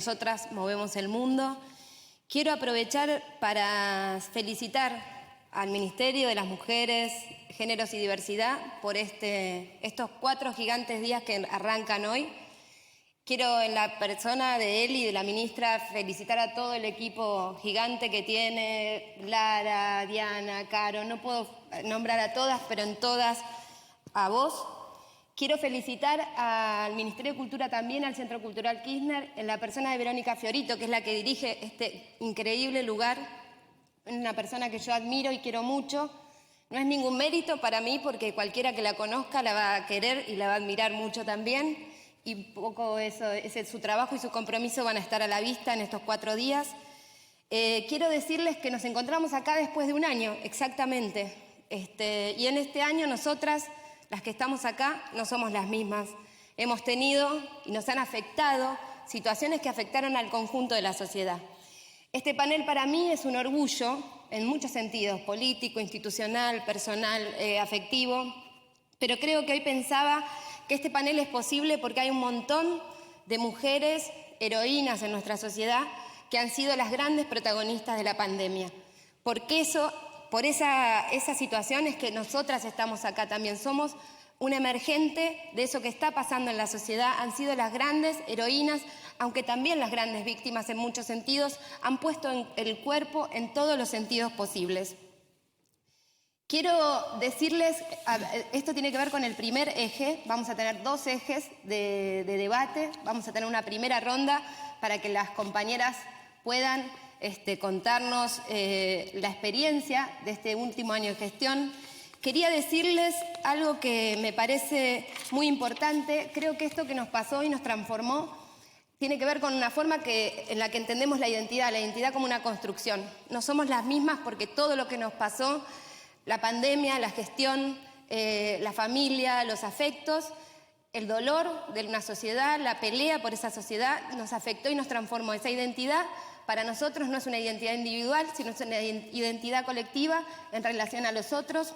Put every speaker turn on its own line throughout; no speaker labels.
Nosotras movemos el mundo. Quiero aprovechar para felicitar al Ministerio de las Mujeres, Géneros y Diversidad por estos 4 gigantes días que arrancan hoy. Quiero, en la persona de él y de la ministra, felicitar a todo el equipo gigante que tiene, Lara, Diana, Caro, no puedo nombrar a todas, pero en todas a vos. Quiero felicitar al Ministerio de Cultura también, al Centro Cultural Kirchner, en la persona de Verónica Fiorito, que es la que dirige este increíble lugar, una persona que yo admiro y quiero mucho. No es ningún mérito para mí, porque cualquiera que la conozca la va a querer y la va a admirar mucho también, y poco eso, su trabajo y su compromiso van a estar a la vista en estos 4 días. Quiero decirles que nos encontramos acá después de un año, exactamente, y en este año nosotras, las que estamos acá, no somos las mismas. Hemos tenido y nos han afectado situaciones que afectaron al conjunto de la sociedad. Este panel para mí es un orgullo en muchos sentidos, político, institucional, personal, afectivo, pero creo que hoy pensaba que este panel es posible porque hay un montón de mujeres heroínas en nuestra sociedad que han sido las grandes protagonistas de la pandemia. Porque por esa situación es que nosotras estamos acá también. Somos un emergente de eso que está pasando en la sociedad. Han sido las grandes heroínas, aunque también las grandes víctimas en muchos sentidos, han puesto el cuerpo en todos los sentidos posibles. Quiero decirles, esto tiene que ver con el primer eje, vamos a tener 2 ejes de debate, vamos a tener una primera ronda para que las compañeras puedan contarnos la experiencia de este último año de gestión. Quería decirles algo que me parece muy importante. Creo que esto que nos pasó y nos transformó tiene que ver con una forma en la que entendemos la identidad como una construcción. No somos las mismas porque todo lo que nos pasó, la pandemia, la gestión, la familia, los afectos, el dolor de una sociedad, la pelea por esa sociedad, nos afectó y nos transformó. Esa identidad para nosotros no es una identidad individual, sino es una identidad colectiva en relación a los otros,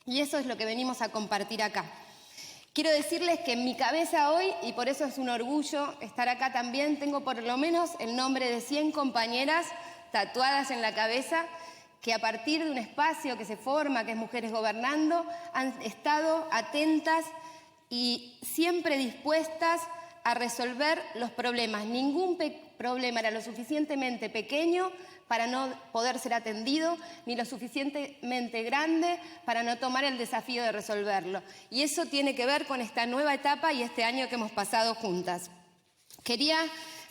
y eso es lo que venimos a compartir acá. Quiero decirles que en mi cabeza hoy, y por eso es un orgullo estar acá también, tengo por lo menos el nombre de 100 compañeras tatuadas en la cabeza que a partir de un espacio que se forma, que es Mujeres Gobernando, han estado atentas y siempre dispuestas a resolver los problemas. Ningún problema era lo suficientemente pequeño para no poder ser atendido, ni lo suficientemente grande para no tomar el desafío de resolverlo. Y eso tiene que ver con esta nueva etapa y este año que hemos pasado juntas. Quería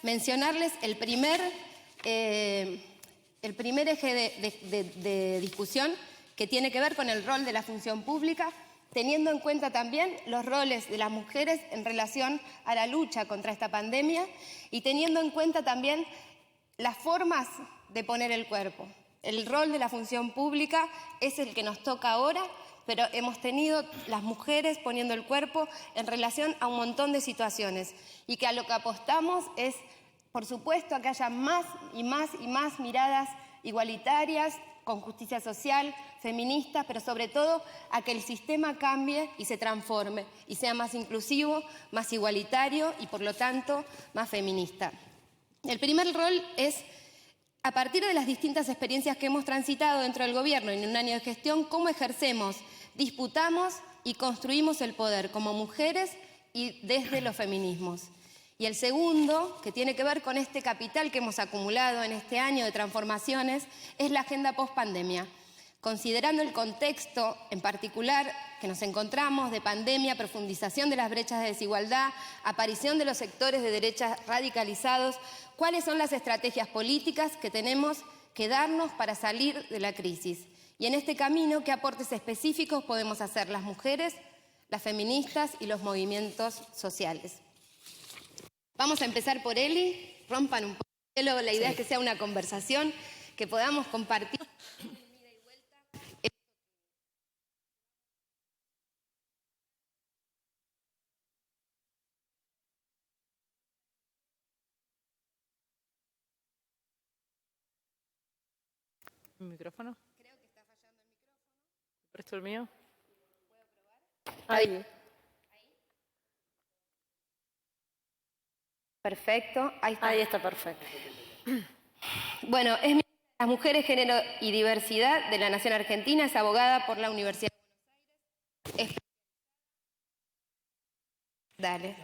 mencionarles el primer eje de discusión, que tiene que ver con el rol de la función pública, teniendo en cuenta también los roles de las mujeres en relación a la lucha contra esta pandemia y teniendo en cuenta también las formas de poner el cuerpo. El rol de la función pública es el que nos toca ahora, pero hemos tenido las mujeres poniendo el cuerpo en relación a un montón de situaciones y que a lo que apostamos es, por supuesto, a que haya más y más y más miradas igualitarias, con justicia social, feministas, pero sobre todo a que el sistema cambie y se transforme y sea más inclusivo, más igualitario y por lo tanto más feminista. El primer rol es, a partir de las distintas experiencias que hemos transitado dentro del gobierno en un año de gestión, cómo ejercemos, disputamos y construimos el poder como mujeres y desde los feminismos. Y el segundo, que tiene que ver con este capital que hemos acumulado en este año de transformaciones, es la agenda post-pandemia. Considerando el contexto en particular que nos encontramos de pandemia, profundización de las brechas de desigualdad, aparición de los sectores de derecha radicalizados, ¿cuáles son las estrategias políticas que tenemos que darnos para salir de la crisis? Y en este camino, ¿qué aportes específicos podemos hacer las mujeres, las feministas y los movimientos sociales? Vamos a empezar por Eli, rompan un poco el hielo, la idea es que sea una conversación, que podamos compartir.
¿Mi micrófono?
Creo que está fallando el micrófono.
¿Presto el mío?
¿Puedo probar?
Ahí.
Perfecto, ahí está.
Ahí está perfecto.
Bueno, es ministra de las Mujeres, Género y Diversidad de la Nación Argentina, es abogada por la Universidad de Buenos Aires. Dale.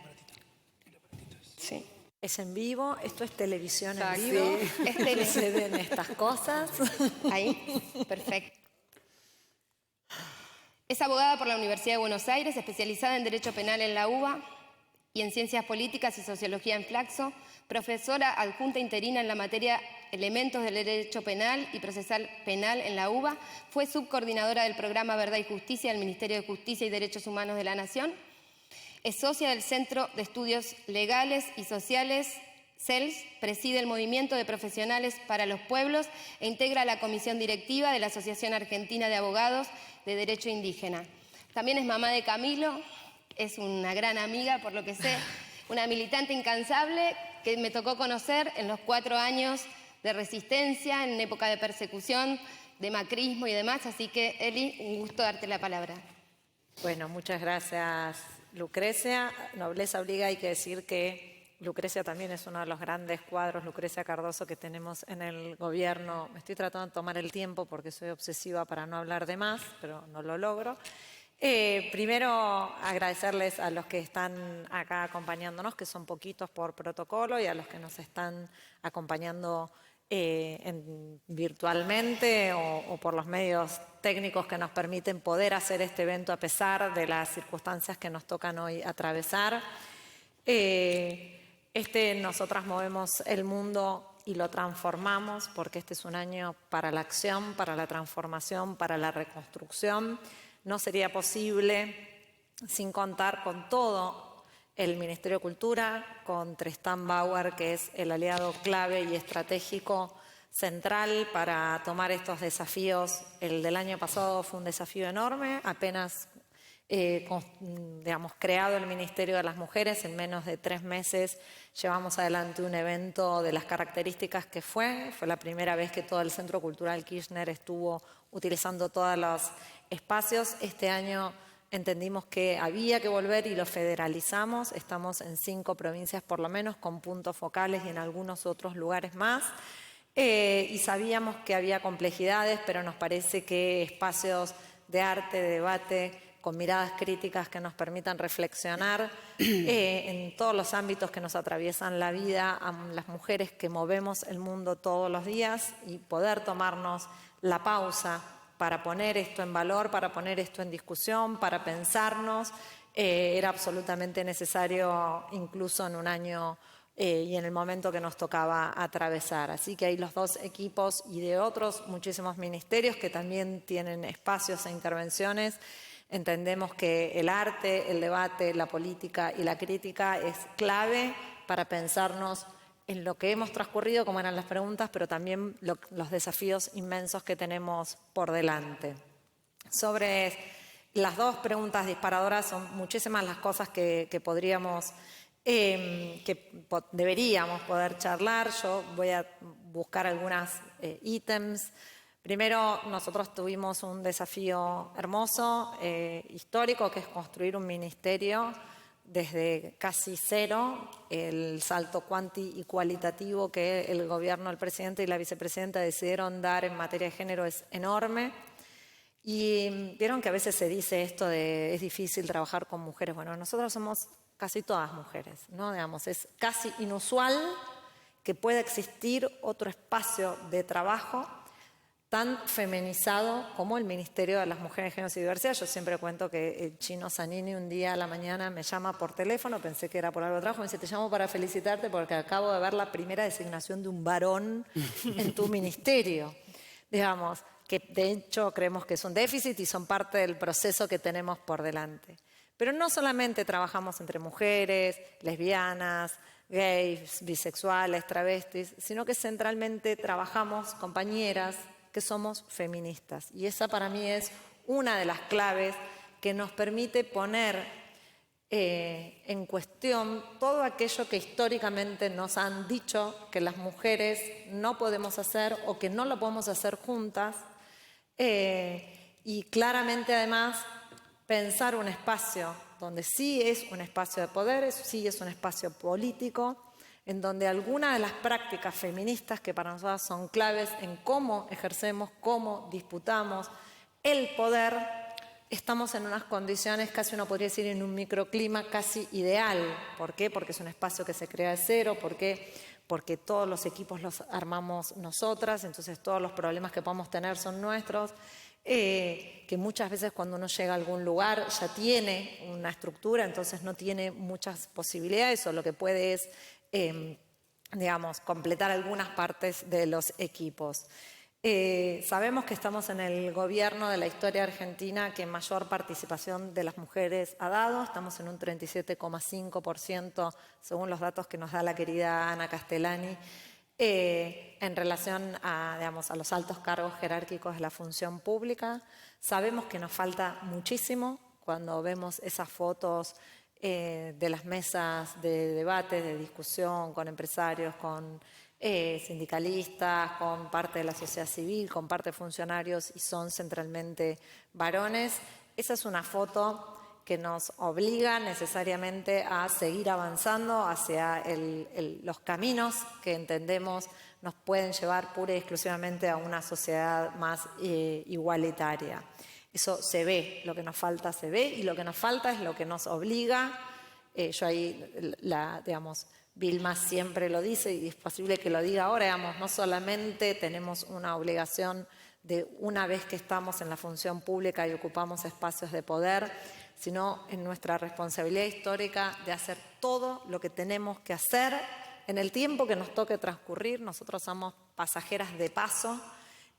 Sí.
Es en vivo, esto es televisión
Exacto.
en vivo.
Es tele.
Se ven estas cosas.
Ahí, perfecto. Es abogada por la Universidad de Buenos Aires, especializada en Derecho Penal en la UBA y en Ciencias Políticas y Sociología en Flaxo, profesora adjunta interina en la materia Elementos del Derecho Penal y Procesal Penal en la UBA, fue subcoordinadora del programa Verdad y Justicia del Ministerio de Justicia y Derechos Humanos de la Nación, es socia del Centro de Estudios Legales y Sociales, CELS, preside el Movimiento de Profesionales para los Pueblos e integra la comisión directiva de la Asociación Argentina de Abogados de Derecho Indígena. También es mamá de Camilo, es una gran amiga, por lo que sé, una militante incansable que me tocó conocer en los 4 años de resistencia, en época de persecución, de macrismo y demás. Así que, Eli, un gusto darte la palabra.
Bueno, muchas gracias, Lucrecia. Nobleza obliga, hay que decir que Lucrecia también es uno de los grandes cuadros, Lucrecia Cardoso, que tenemos en el gobierno. Me estoy tratando de tomar el tiempo porque soy obsesiva para no hablar de más, pero no lo logro. Primero, agradecerles a los que están acá acompañándonos, que son poquitos por protocolo, y a los que nos están acompañando virtualmente o por los medios técnicos que nos permiten poder hacer este evento a pesar de las circunstancias que nos tocan hoy atravesar. Nosotras movemos el mundo y lo transformamos porque este es un año para la acción, para la transformación, para la reconstrucción. No sería posible sin contar con todo el Ministerio de Cultura, con Tristán Bauer, que es el aliado clave y estratégico central para tomar estos desafíos. El del año pasado fue un desafío enorme, apenas creado el Ministerio de las Mujeres, en menos de 3 meses llevamos adelante un evento de las características que fue la primera vez que todo el Centro Cultural Kirchner estuvo utilizando todos los espacios. Este año entendimos que había que volver y lo federalizamos. Estamos en 5 provincias por lo menos, con puntos focales y en algunos otros lugares más. Y sabíamos que había complejidades, pero nos parece que espacios de arte, de debate, con miradas críticas que nos permitan reflexionar en todos los ámbitos que nos atraviesan la vida, a las mujeres que movemos el mundo todos los días, y poder tomarnos la pausa para poner esto en valor, para poner esto en discusión, para pensarnos, era absolutamente necesario incluso en un año y en el momento que nos tocaba atravesar. Así que hay los 2 equipos y de otros muchísimos ministerios que también tienen espacios e intervenciones. Entendemos que el arte, el debate, la política y la crítica es clave para pensarnos en lo que hemos transcurrido, como eran las preguntas, pero también los desafíos inmensos que tenemos por delante. Sobre las 2 preguntas disparadoras, son muchísimas las cosas que podríamos, deberíamos poder charlar. Yo voy a buscar algunas ítems. Primero, nosotros tuvimos un desafío hermoso, histórico, que es construir un ministerio desde casi cero. El salto cuanti y cualitativo que el gobierno, el presidente y la vicepresidenta decidieron dar en materia de género es enorme. Y vieron que a veces se dice esto de es difícil trabajar con mujeres. Bueno, nosotros somos casi todas mujeres, ¿no? Digamos, es casi inusual que pueda existir otro espacio de trabajo tan feminizado como el Ministerio de las Mujeres, Género y Diversidad. Yo siempre cuento que el Chino Zanini un día a la mañana me llama por teléfono, pensé que era por algo de trabajo, me dice: te llamo para felicitarte porque acabo de ver la primera designación de un varón en tu ministerio. Digamos, que de hecho creemos que es un déficit y son parte del proceso que tenemos por delante. Pero no solamente trabajamos entre mujeres, lesbianas, gays, bisexuales, travestis, sino que centralmente trabajamos compañeras que somos feministas. Y esa para mí es una de las claves que nos permite poner en cuestión todo aquello que históricamente nos han dicho que las mujeres no podemos hacer o que no lo podemos hacer juntas, y claramente además pensar un espacio donde sí es un espacio de poder, sí es un espacio político, en donde algunas de las prácticas feministas que para nosotras son claves en cómo ejercemos, cómo disputamos el poder, estamos en unas condiciones, casi uno podría decir en un microclima casi ideal. ¿Por qué? Porque es un espacio que se crea de cero. ¿Por qué? Porque todos los equipos los armamos nosotras, entonces todos los problemas que podamos tener son nuestros. Que muchas veces cuando uno llega a algún lugar ya tiene una estructura, entonces no tiene muchas posibilidades, o lo que puede es, digamos, completar algunas partes de los equipos. Sabemos que estamos en el gobierno de la historia argentina que mayor participación de las mujeres ha dado. Estamos en un 37,5% según los datos que nos da la querida Ana Castellani, en relación a, digamos, a los altos cargos jerárquicos de la función pública. Sabemos que nos falta muchísimo cuando vemos esas fotos de las mesas de debate, de discusión con empresarios, con sindicalistas, con parte de la sociedad civil, con parte de funcionarios, y son centralmente varones. Esa es una foto que nos obliga necesariamente a seguir avanzando hacia los caminos que entendemos nos pueden llevar pura y exclusivamente a una sociedad más igualitaria. Eso se ve, lo que nos falta se ve, y lo que nos falta es lo que nos obliga. Yo ahí, digamos, Vilma siempre lo dice y es posible que lo diga ahora, digamos, no solamente tenemos una obligación de una vez que estamos en la función pública y ocupamos espacios de poder, sino en nuestra responsabilidad histórica de hacer todo lo que tenemos que hacer en el tiempo que nos toque transcurrir. Nosotros somos pasajeras de paso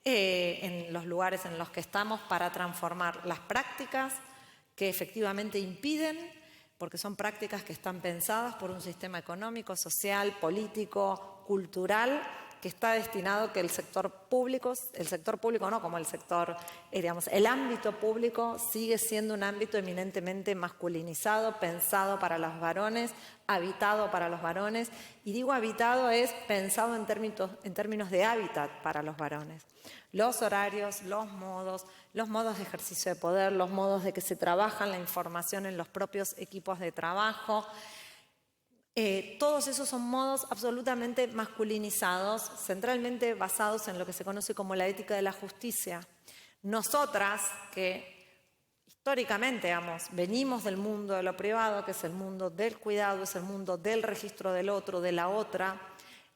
en los lugares en los que estamos para transformar las prácticas que efectivamente impiden, porque son prácticas que están pensadas por un sistema económico, social, político, cultural, que está destinado a que el sector público no, como el sector, digamos, el ámbito público sigue siendo un ámbito eminentemente masculinizado, pensado para los varones, habitado para los varones, y digo habitado es pensado en términos de hábitat para los varones. Los horarios, los modos de ejercicio de poder, los modos de que se trabaja la información en los propios equipos de trabajo, todos esos son modos absolutamente masculinizados, centralmente basados en lo que se conoce como la ética de la justicia. Nosotras, que históricamente, digamos, venimos del mundo de lo privado, que es el mundo del cuidado, es el mundo del registro del otro, de la otra,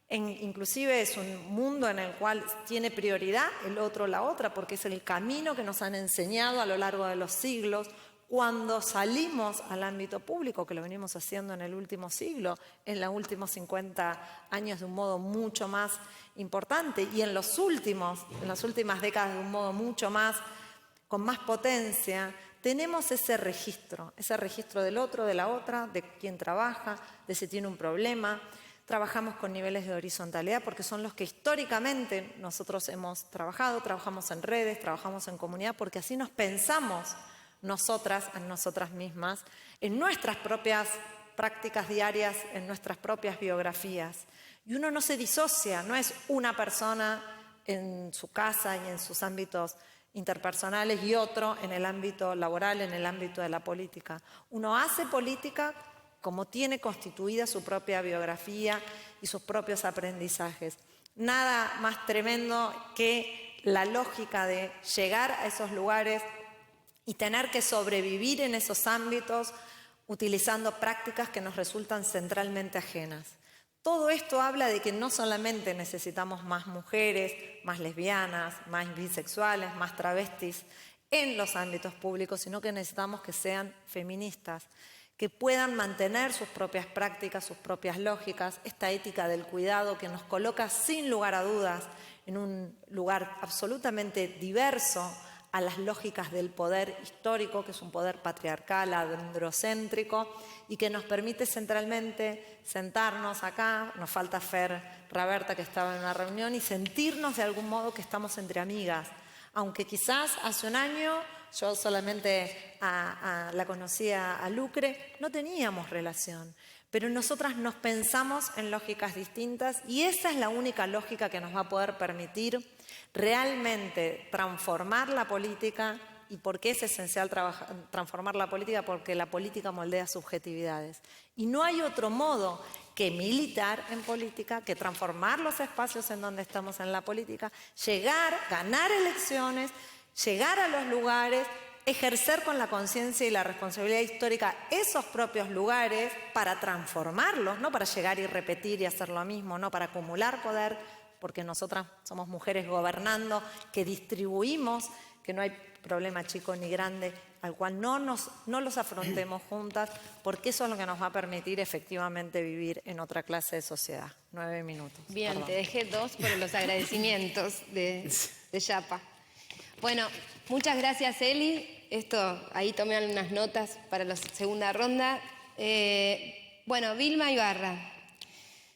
inclusive es un mundo en el cual tiene prioridad el otro, la otra, porque es el camino que nos han enseñado a lo largo de los siglos. Cuando salimos al ámbito público, que lo venimos haciendo en el último siglo, en los últimos 50 años de un modo mucho más importante, y en las últimas décadas de un modo mucho más, con más potencia, tenemos ese registro del otro, de la otra, de quién trabaja, de si tiene un problema. Trabajamos con niveles de horizontalidad porque son los que históricamente nosotros hemos trabajado, trabajamos en redes, trabajamos en comunidad, porque así nos pensamos nosotras, en nosotras mismas, en nuestras propias prácticas diarias, en nuestras propias biografías. Y uno no se disocia, no es una persona en su casa y en sus ámbitos interpersonales y otro en el ámbito laboral, en el ámbito de la política. Uno hace política como tiene constituida su propia biografía y sus propios aprendizajes. Nada más tremendo que la lógica de llegar a esos lugares y tener que sobrevivir en esos ámbitos utilizando prácticas que nos resultan centralmente ajenas. Todo esto habla de que no solamente necesitamos más mujeres, más lesbianas, más bisexuales, más travestis en los ámbitos públicos, sino que necesitamos que sean feministas, que puedan mantener sus propias prácticas, sus propias lógicas, esta ética del cuidado que nos coloca sin lugar a dudas en un lugar absolutamente diverso a las lógicas del poder histórico, que es un poder patriarcal, androcéntrico, y que nos permite centralmente sentarnos acá, nos falta Fer Raberta que estaba en una reunión, y sentirnos de algún modo que estamos entre amigas, aunque quizás hace un año yo solamente la conocía a Lucre, no teníamos relación, pero nosotras nos pensamos en lógicas distintas, y esa es la única lógica que nos va a poder permitir realmente transformar la política ¿Y por qué es esencial transformar la política? Porque la política moldea subjetividades. Y no hay otro modo que militar en política, que transformar los espacios en donde estamos en la política, llegar, ganar elecciones, llegar a los lugares, ejercer con la conciencia y la responsabilidad histórica esos propios lugares para transformarlos, no para llegar y repetir y hacer lo mismo, no para acumular poder, porque nosotras somos mujeres gobernando, que distribuimos, que no hay problema chico ni grande, al cual no los afrontemos juntas, porque eso es lo que nos va a permitir efectivamente vivir en otra clase de sociedad. 9 minutos.
Bien,
Perdón.
te dejé 2 por los agradecimientos de Yapa. Bueno, muchas gracias, Eli. Ahí tomé algunas notas para la segunda ronda. Bueno, Vilma Ibarra,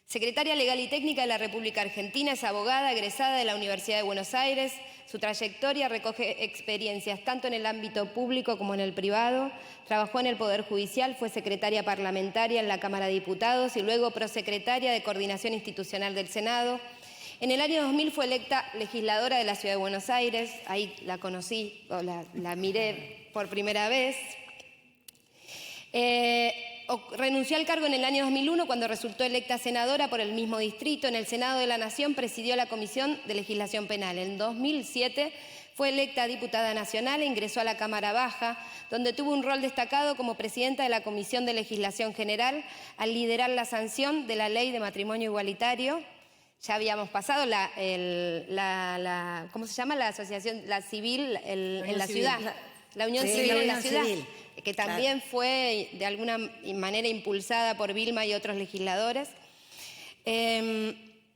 secretaria legal y técnica de la República Argentina, es abogada egresada de la Universidad de Buenos Aires. Su trayectoria recoge experiencias tanto en el ámbito público como en el privado. Trabajó en el Poder Judicial, fue secretaria parlamentaria en la Cámara de Diputados y luego prosecretaria de Coordinación Institucional del Senado. En el año 2000 fue electa legisladora de la Ciudad de Buenos Aires. Ahí la conocí, o la miré por primera vez. Renunció al cargo en el año 2001 cuando resultó electa senadora por el mismo distrito. En el Senado de la Nación presidió la Comisión de Legislación Penal. En 2007 fue electa diputada nacional e ingresó a la Cámara Baja, donde tuvo un rol destacado como presidenta de la Comisión de Legislación General al liderar la sanción de la Ley de Matrimonio Igualitario. Ya habíamos pasado ¿cómo se llama? La asociación, la civil en la ciudad. La Unión Civil en la ciudad. Que también fue de alguna manera impulsada por Vilma y otros legisladores.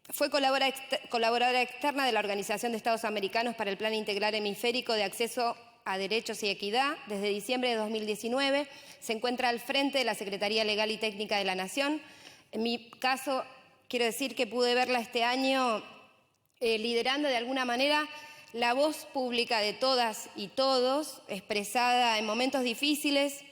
Fue colaboradora externa de la Organización de Estados Americanos para el Plan Integral Hemisférico de Acceso a Derechos y Equidad. Desde diciembre de 2019 se encuentra al frente de la Secretaría Legal y Técnica de la Nación. En mi caso, quiero decir que pude verla este año liderando de alguna manera la voz pública de todas y todos, expresada en momentos difíciles,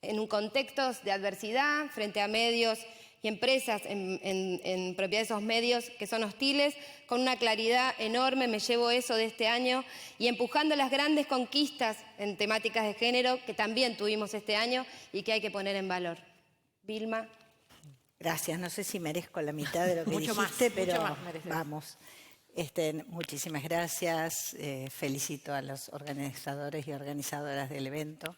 en un contexto de adversidad, frente a medios y empresas en propiedad de esos medios que son hostiles, con una claridad enorme. Me llevo eso de este año y empujando las grandes conquistas en temáticas de género que también tuvimos este año y que hay que poner en valor. Vilma.
Gracias, no sé si merezco la mitad de lo que
Mucho
dijiste,
más,
pero
mucho más mereces.
vamos. Muchísimas gracias, felicito a los organizadores y organizadoras del evento.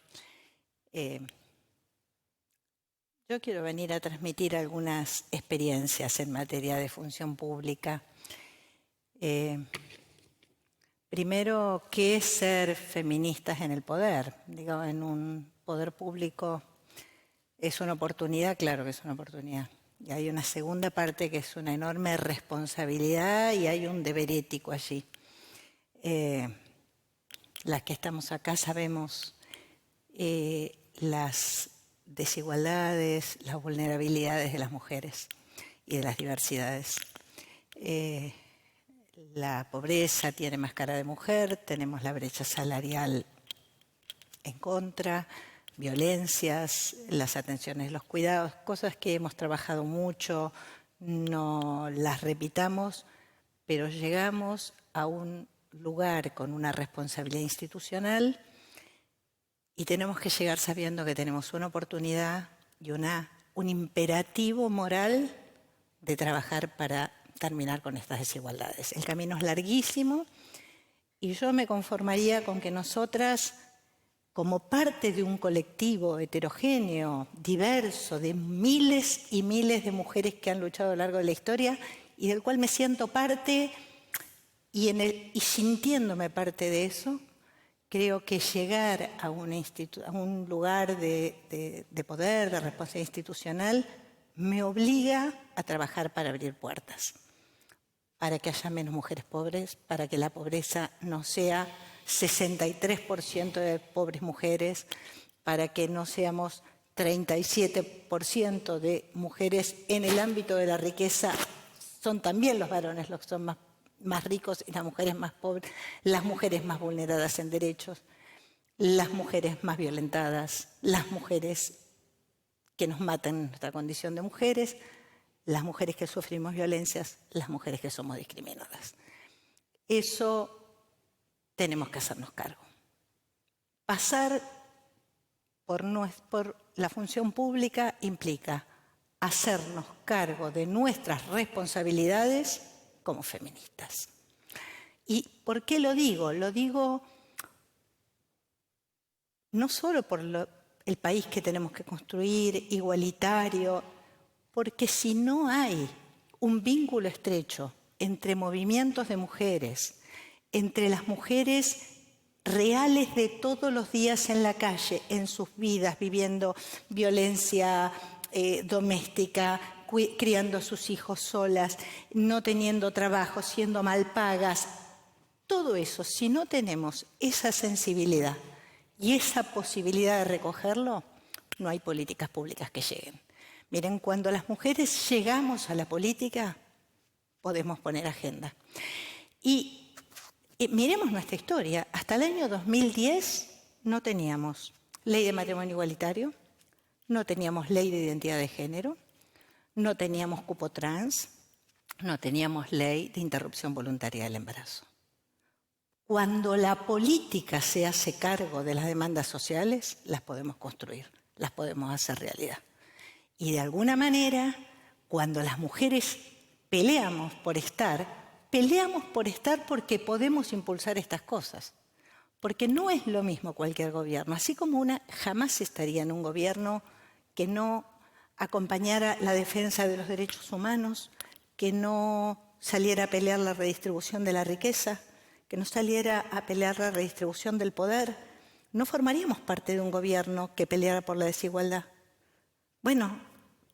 Yo quiero venir a transmitir algunas experiencias en materia de función pública. Primero, ¿qué es ser feministas en el poder? Digo, en un poder público, ¿es una oportunidad? Claro que es una oportunidad. Y hay una segunda parte que es una enorme responsabilidad y hay un deber ético allí. Las que estamos acá sabemos las desigualdades, las vulnerabilidades de las mujeres y de las diversidades. La pobreza tiene más cara de mujer, tenemos la brecha salarial en contra, violencias, las atenciones, los cuidados, cosas que hemos trabajado mucho, no las repitamos, pero llegamos a un lugar con una responsabilidad institucional y tenemos que llegar sabiendo que tenemos una oportunidad y un imperativo moral de trabajar para terminar con estas desigualdades. El camino es larguísimo y yo me conformaría con que nosotras, como parte de un colectivo heterogéneo, diverso, de miles y miles de mujeres que han luchado a lo largo de la historia y del cual me siento parte y sintiéndome parte de eso, creo que llegar a un lugar de poder, de responsabilidad institucional, me obliga a trabajar para abrir puertas, para que haya menos mujeres pobres, para que la pobreza no sea 63% de pobres mujeres, para que no seamos 37% de mujeres en el ámbito de la riqueza. Son también los varones los que son más ricos y las mujeres más pobres, las mujeres más vulneradas en derechos, las mujeres más violentadas, las mujeres que nos matan en nuestra condición de mujeres, las mujeres que sufrimos violencias, las mujeres que somos discriminadas. Eso tenemos que hacernos cargo. pasar por la función pública implica hacernos cargo de nuestras responsabilidades como feministas. ¿Y por qué lo digo? Lo digo no solo por el país que tenemos que construir, igualitario, porque si no hay un vínculo estrecho entre movimientos de mujeres, entre las mujeres reales de todos los días en la calle, en sus vidas, viviendo violencia doméstica, criando a sus hijos solas, no teniendo trabajo, siendo mal pagas, todo eso, si no tenemos esa sensibilidad y esa posibilidad de recogerlo, no hay políticas públicas que lleguen. Miren, cuando las mujeres llegamos a la política, podemos poner agenda. Y miremos nuestra historia. Hasta el año 2010 no teníamos ley de matrimonio igualitario, no teníamos ley de identidad de género, no teníamos cupo trans, no teníamos ley de interrupción voluntaria del embarazo. Cuando la política se hace cargo de las demandas sociales, las podemos construir, las podemos hacer realidad. Y de alguna manera, cuando las mujeres peleamos por estar porque podemos impulsar estas cosas. Porque no es lo mismo cualquier gobierno. Así como una jamás estaría en un gobierno que no acompañara la defensa de los derechos humanos, que no saliera a pelear la redistribución de la riqueza, que no saliera a pelear la redistribución del poder, no formaríamos parte de un gobierno que peleara por la desigualdad. Bueno,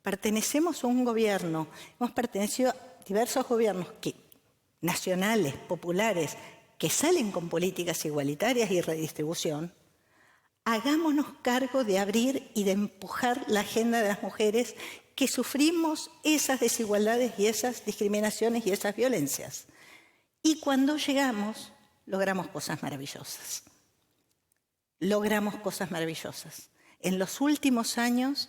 pertenecemos a un gobierno, hemos pertenecido a diversos gobiernos nacionales, populares, que salen con políticas igualitarias y redistribución. Hagámonos cargo de abrir y de empujar la agenda de las mujeres que sufrimos esas desigualdades y esas discriminaciones y esas violencias. Y cuando llegamos, logramos cosas maravillosas. Logramos cosas maravillosas. En los últimos años,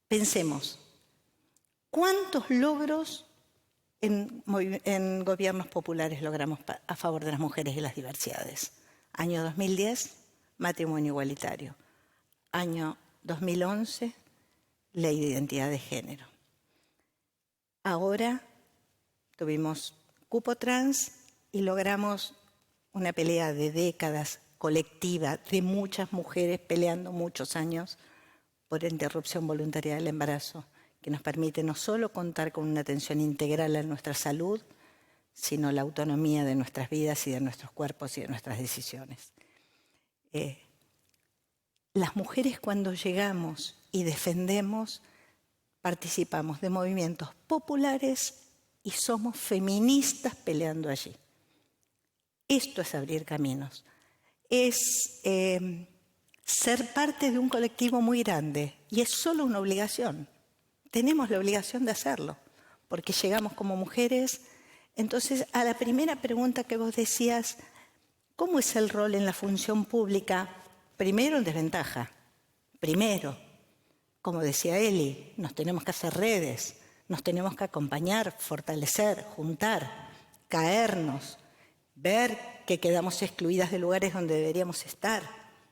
pensemos, ¿cuántos logros en gobiernos populares logramos a favor de las mujeres y las diversidades? Año 2010, matrimonio igualitario. Año 2011, ley de identidad de género. Ahora tuvimos cupo trans y logramos una pelea de décadas colectiva de muchas mujeres peleando muchos años por interrupción voluntaria del embarazo, que nos permite no solo contar con una atención integral a nuestra salud, sino la autonomía de nuestras vidas y de nuestros cuerpos y de nuestras decisiones. Las mujeres cuando llegamos y defendemos, participamos de movimientos populares y somos feministas peleando allí. Esto es abrir caminos. Es ser parte de un colectivo muy grande y es solo una obligación. Tenemos la obligación de hacerlo, porque llegamos como mujeres. Entonces, a la primera pregunta que vos decías, ¿cómo es el rol en la función pública? Primero, en desventaja. Primero, como decía Eli, nos tenemos que hacer redes, nos tenemos que acompañar, fortalecer, juntar, caernos, ver que quedamos excluidas de lugares donde deberíamos estar,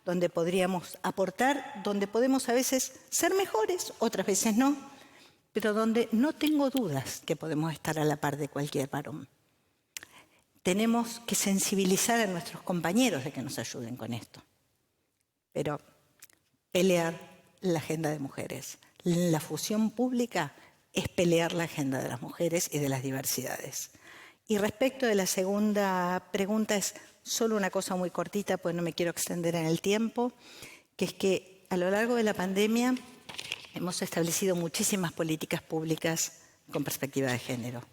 donde podríamos aportar, donde podemos a veces ser mejores, otras veces no, pero donde no tengo dudas que podemos estar a la par de cualquier varón. Tenemos que sensibilizar a nuestros compañeros de que nos ayuden con esto. Pero pelear la agenda de mujeres. La fusión pública es pelear la agenda de las mujeres y de las diversidades. Y respecto de la segunda pregunta, es solo una cosa muy cortita, pues no me quiero extender en el tiempo, que es que a lo largo de la pandemia hemos establecido muchísimas políticas públicas con perspectiva de género.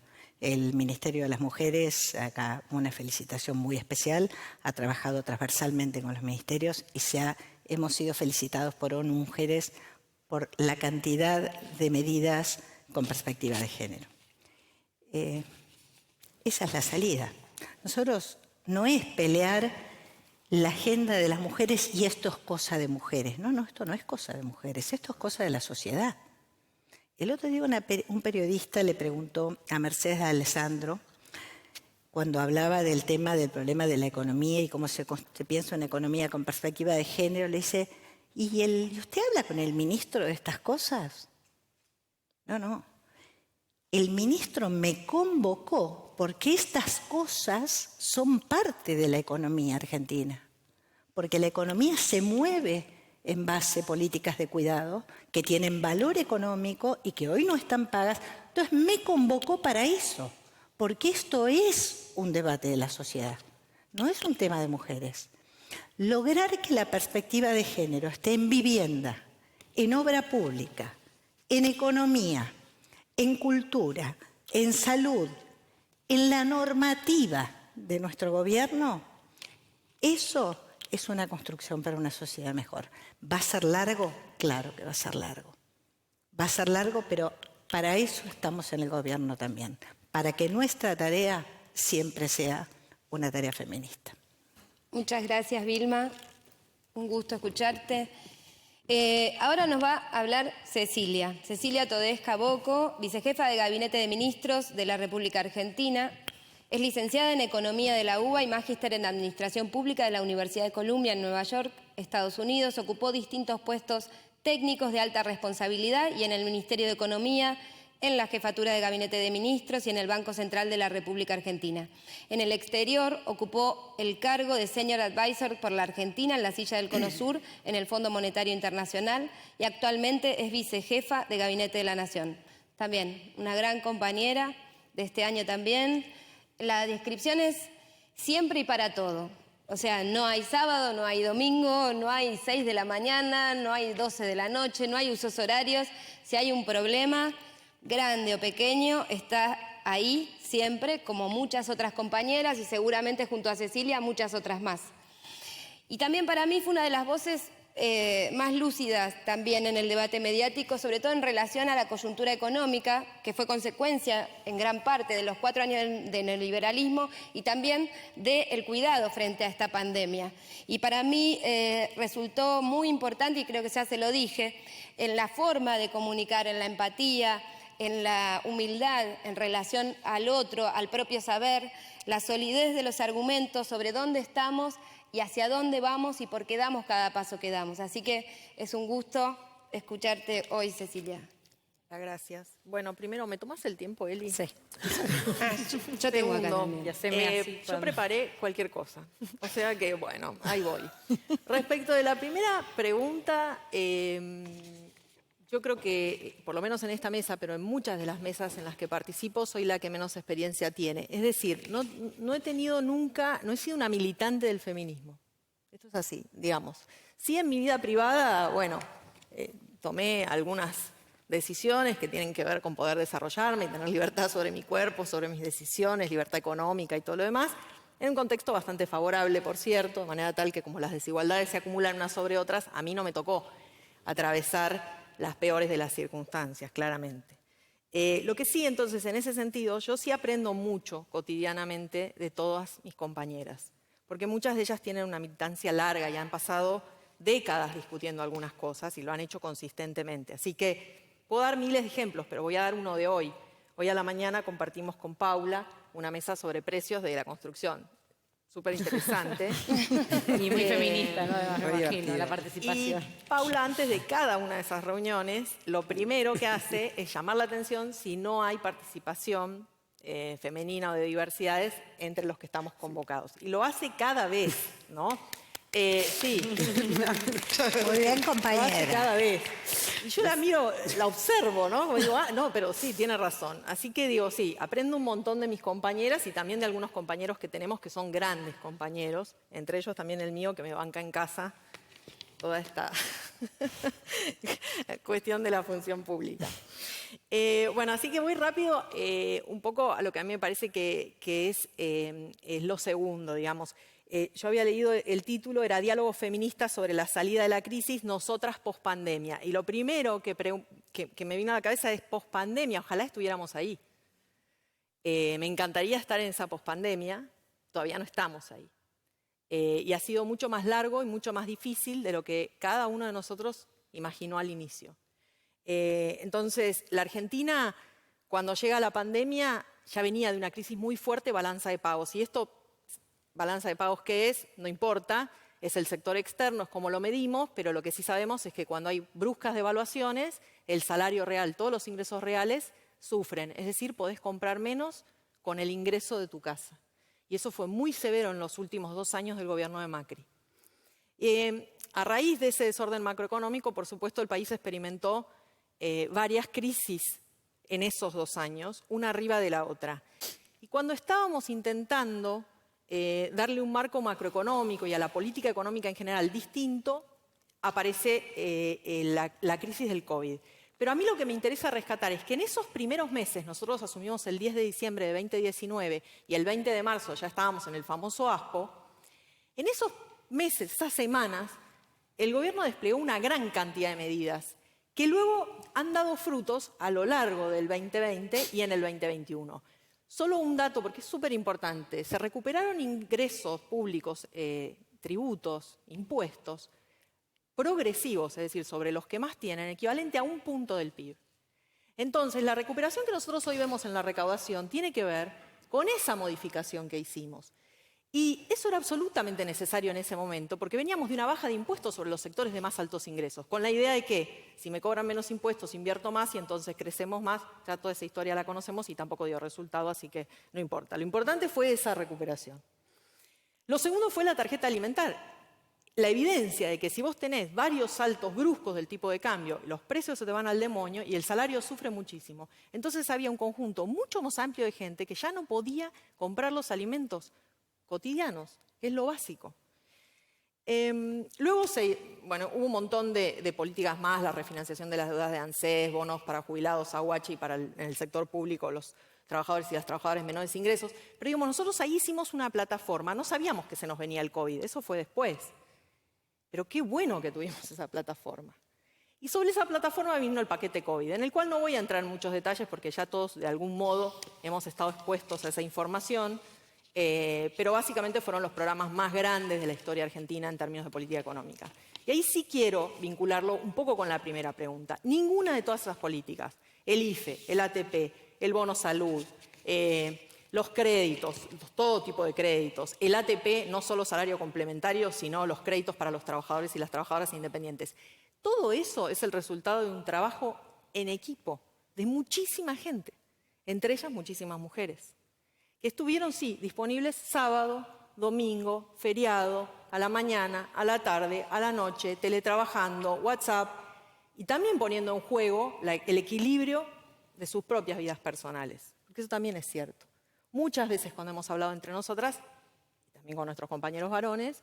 El Ministerio de las Mujeres, acá una felicitación muy especial, ha trabajado transversalmente con los ministerios y hemos sido felicitados por ONU Mujeres por la cantidad de medidas con perspectiva de género. Esa es la salida. Nosotros no es pelear la agenda de las mujeres y esto es cosa de mujeres. No, esto no es cosa de mujeres, esto es cosa de la sociedad. El otro día un periodista le preguntó a Mercedes Alessandro cuando hablaba del tema del problema de la economía y cómo se piensa en economía con perspectiva de género, le dice, ¿y usted habla con el ministro de estas cosas? No. El ministro me convocó porque estas cosas son parte de la economía argentina, porque la economía se mueve en base a políticas de cuidado que tienen valor económico y que hoy no están pagas. Entonces me convocó para eso, porque esto es un debate de la sociedad, no es un tema de mujeres. Lograr que la perspectiva de género esté en vivienda, en obra pública, en economía, en cultura, en salud, en la normativa de nuestro gobierno, eso es una construcción para una sociedad mejor. ¿Va a ser largo? Claro que va a ser largo. Va a ser largo, pero para eso estamos en el gobierno también, para que nuestra tarea siempre sea una tarea feminista.
Muchas gracias, Vilma. Un gusto escucharte. Ahora nos va a hablar Cecilia Todesca Bocco, vicejefa de Gabinete de Ministros de la República Argentina. Es licenciada en Economía de la UBA y magíster en Administración Pública de la Universidad de Columbia en Nueva York, Estados Unidos. Ocupó distintos puestos técnicos de alta responsabilidad y en el Ministerio de Economía, en la Jefatura de Gabinete de Ministros y en el Banco Central de la República Argentina. En el exterior ocupó el cargo de Senior Advisor por la Argentina en la silla del Cono Sur en el Fondo Monetario Internacional y actualmente es vicejefa de Gabinete de la Nación. También una gran compañera de este año también. La descripción es siempre y para todo. O sea, no hay sábado, no hay domingo, no hay 6 de la mañana, no hay 12 de la noche, no hay usos horarios. Si hay un problema, grande o pequeño, está ahí siempre, como muchas otras compañeras y seguramente junto a Cecilia muchas otras más. Y también para mí fue una de las voces más lúcidas también en el debate mediático, sobre todo en relación a la coyuntura económica, que fue consecuencia en gran parte de los 4 años de neoliberalismo y también del cuidado frente a esta pandemia. Y para mí resultó muy importante, y creo que ya se lo dije, en la forma de comunicar, en la empatía, en la humildad en relación al otro, al propio saber, la solidez de los argumentos sobre dónde estamos y hacia dónde vamos y por qué damos cada paso que damos. Así que es un gusto escucharte hoy, Cecilia.
Gracias. Bueno, primero, ¿me tomas el tiempo, Eli?
Sí.
Yo tengo acá
Segundo,
también.
Y haceme así
yo preparé cualquier cosa. O sea que, bueno, ahí voy. Respecto de la primera pregunta, yo creo que, por lo menos en esta mesa, pero en muchas de las mesas en las que participo, soy la que menos experiencia tiene. Es decir, no he tenido nunca, no he sido una militante del feminismo. Esto es así, digamos. Sí, en mi vida privada, bueno, tomé algunas decisiones que tienen que ver con poder desarrollarme y tener libertad sobre mi cuerpo, sobre mis decisiones, libertad económica y todo lo demás, en un contexto bastante favorable, por cierto, de manera tal que como las desigualdades se acumulan unas sobre otras, a mí no me tocó atravesar las peores de las circunstancias, claramente. Lo que sí, entonces, en ese sentido, yo sí aprendo mucho cotidianamente de todas mis compañeras, porque muchas de ellas tienen una militancia larga y han pasado décadas discutiendo algunas cosas y lo han hecho consistentemente. Así que puedo dar miles de ejemplos, pero voy a dar uno de hoy. Hoy a la mañana compartimos con Paula una mesa sobre precios de la construcción. Súper interesante.
Y muy feminista, ¿no? Me imagino, la participación.
Y Paula, antes de cada una de esas reuniones, lo primero que hace es llamar la atención si no hay participación femenina o de diversidades entre los que estamos convocados. Y lo hace cada vez, ¿no? Sí.
Muy bien,
Lo hace
compañera.
cada vez. Y yo la miro, la observo, ¿no? Como digo, no, pero sí, tiene razón. Así que digo, sí, aprendo un montón de mis compañeras y también de algunos compañeros que tenemos que son grandes compañeros, entre ellos también el mío que me banca en casa toda esta cuestión de la función pública. Bueno, así que voy rápido un poco a lo que a mí me parece que es lo segundo, digamos. Yo había leído el título, era Diálogo Feminista sobre la salida de la crisis, nosotras pospandemia. Y lo primero que me vino a la cabeza es pospandemia, ojalá estuviéramos ahí. Me encantaría estar en esa pospandemia, todavía no estamos ahí. Y ha sido mucho más largo y mucho más difícil de lo que cada uno de nosotros imaginó al inicio. Entonces, la Argentina, cuando llega la pandemia, ya venía de una crisis muy fuerte, balanza de pagos. Y esto, balanza de pagos, ¿qué es? No importa, es el sector externo, es como lo medimos, pero lo que sí sabemos es que cuando hay bruscas devaluaciones, el salario real, todos los ingresos reales sufren. Es decir, podés comprar menos con el ingreso de tu casa. Y eso fue muy severo en los últimos 2 años del gobierno de Macri. A raíz de ese desorden macroeconómico, por supuesto, el país experimentó varias crisis en esos 2 años, una arriba de la otra. Y cuando estábamos intentando darle un marco macroeconómico y a la política económica en general distinto, aparece la crisis del COVID. Pero a mí lo que me interesa rescatar es que en esos primeros meses, nosotros asumimos el 10 de diciembre de 2019 y el 20 de marzo ya estábamos en el famoso ASPO, en esos meses, esas semanas, el gobierno desplegó una gran cantidad de medidas que luego han dado frutos a lo largo del 2020 y en el 2021. Solo un dato, porque es súper importante. Se recuperaron ingresos públicos, tributos, impuestos, progresivos, es decir, sobre los que más tienen, equivalente a 1 punto del PIB. Entonces, la recuperación que nosotros hoy vemos en la recaudación tiene que ver con esa modificación que hicimos. Y eso era absolutamente necesario en ese momento, porque veníamos de una baja de impuestos sobre los sectores de más altos ingresos, con la idea de que si me cobran menos impuestos, invierto más y entonces crecemos más. Ya toda esa historia la conocemos y tampoco dio resultado, así que no importa. Lo importante fue esa recuperación. Lo segundo fue la tarjeta alimentar. La evidencia de que si vos tenés varios saltos bruscos del tipo de cambio, los precios se te van al demonio y el salario sufre muchísimo. Entonces había un conjunto mucho más amplio de gente que ya no podía comprar los alimentos cotidianos, que es lo básico. Luego hubo un montón de políticas más, la refinanciación de las deudas de ANSES, bonos para jubilados, aguachi, y en el sector público, los trabajadores y las trabajadoras menores de ingresos. Pero digamos, nosotros ahí hicimos una plataforma, no sabíamos que se nos venía el COVID, eso fue después. Pero qué bueno que tuvimos esa plataforma. Y sobre esa plataforma vino el paquete COVID, en el cual no voy a entrar en muchos detalles porque ya todos de algún modo hemos estado expuestos a esa información, pero básicamente fueron los programas más grandes de la historia argentina en términos de política económica. Y ahí sí quiero vincularlo un poco con la primera pregunta. Ninguna de todas esas políticas, el IFE, el ATP, el bono salud, los créditos, todo tipo de créditos, el ATP, no solo salario complementario, sino los créditos para los trabajadores y las trabajadoras independientes. Todo eso es el resultado de un trabajo en equipo de muchísima gente, entre ellas muchísimas mujeres, que estuvieron, sí, disponibles sábado, domingo, feriado, a la mañana, a la tarde, a la noche, teletrabajando, WhatsApp, y también poniendo en juego el equilibrio de sus propias vidas personales, porque eso también es cierto. Muchas veces cuando hemos hablado entre nosotras, y también con nuestros compañeros varones,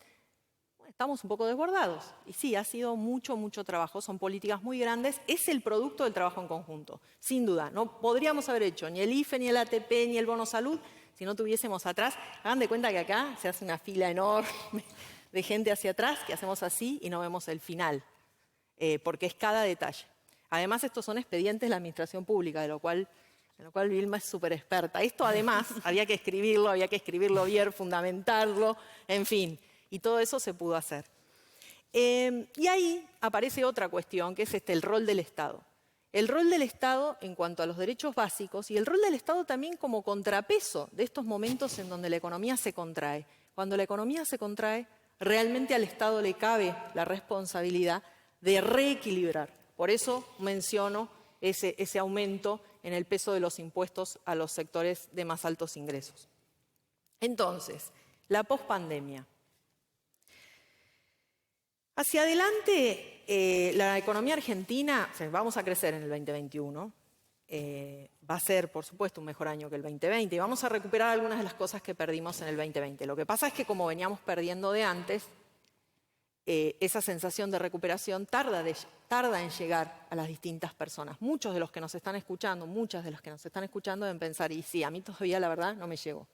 estamos un poco desbordados. Y sí, ha sido mucho, mucho trabajo, son políticas muy grandes, es el producto del trabajo en conjunto, sin duda. No podríamos haber hecho ni el IFE, ni el ATP, ni el bono salud, si no tuviésemos atrás. Hagan de cuenta que acá se hace una fila enorme de gente hacia atrás, que hacemos así y no vemos el final, porque es cada detalle. Además, estos son expedientes de la administración pública, en lo cual Vilma es súper experta. Esto además había que escribirlo bien, fundamentarlo, en fin, y todo eso se pudo hacer. Y ahí aparece otra cuestión, que es el rol del Estado. El rol del Estado en cuanto a los derechos básicos y el rol del Estado también como contrapeso de estos momentos en donde la economía se contrae. Cuando la economía se contrae, realmente al Estado le cabe la responsabilidad de reequilibrar. Por eso menciono ese aumento en el peso de los impuestos a los sectores de más altos ingresos. Entonces, la pospandemia. Hacia adelante, la economía argentina, vamos a crecer en el 2021, va a ser, por supuesto, un mejor año que el 2020 y vamos a recuperar algunas de las cosas que perdimos en el 2020. Lo que pasa es que como veníamos perdiendo de antes, esa sensación de recuperación tarda en llegar a las distintas personas. Muchos de los que nos están escuchando, muchas de las que nos están escuchando deben pensar, y sí, a mí todavía la verdad no me llegó.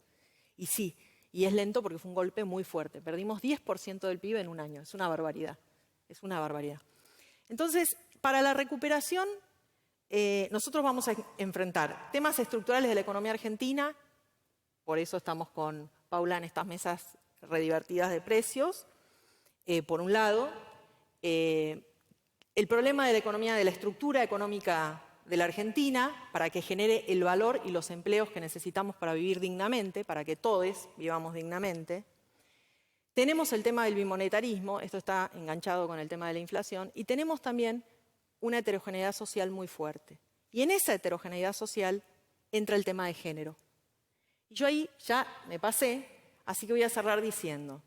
Y sí, y es lento porque fue un golpe muy fuerte. Perdimos 10% del PIB en un año, es una barbaridad, es una barbaridad. Entonces, para la recuperación, nosotros vamos a enfrentar temas estructurales de la economía argentina, por eso estamos con Paula en estas mesas redivertidas de precios. Por un lado, el problema de la economía, de la estructura económica de la Argentina para que genere el valor y los empleos que necesitamos para vivir dignamente, para que todos vivamos dignamente. Tenemos el tema del bimonetarismo, esto está enganchado con el tema de la inflación, y tenemos también una heterogeneidad social muy fuerte. Y en esa heterogeneidad social entra el tema de género. Y yo ahí ya me pasé, así que voy a cerrar diciendo,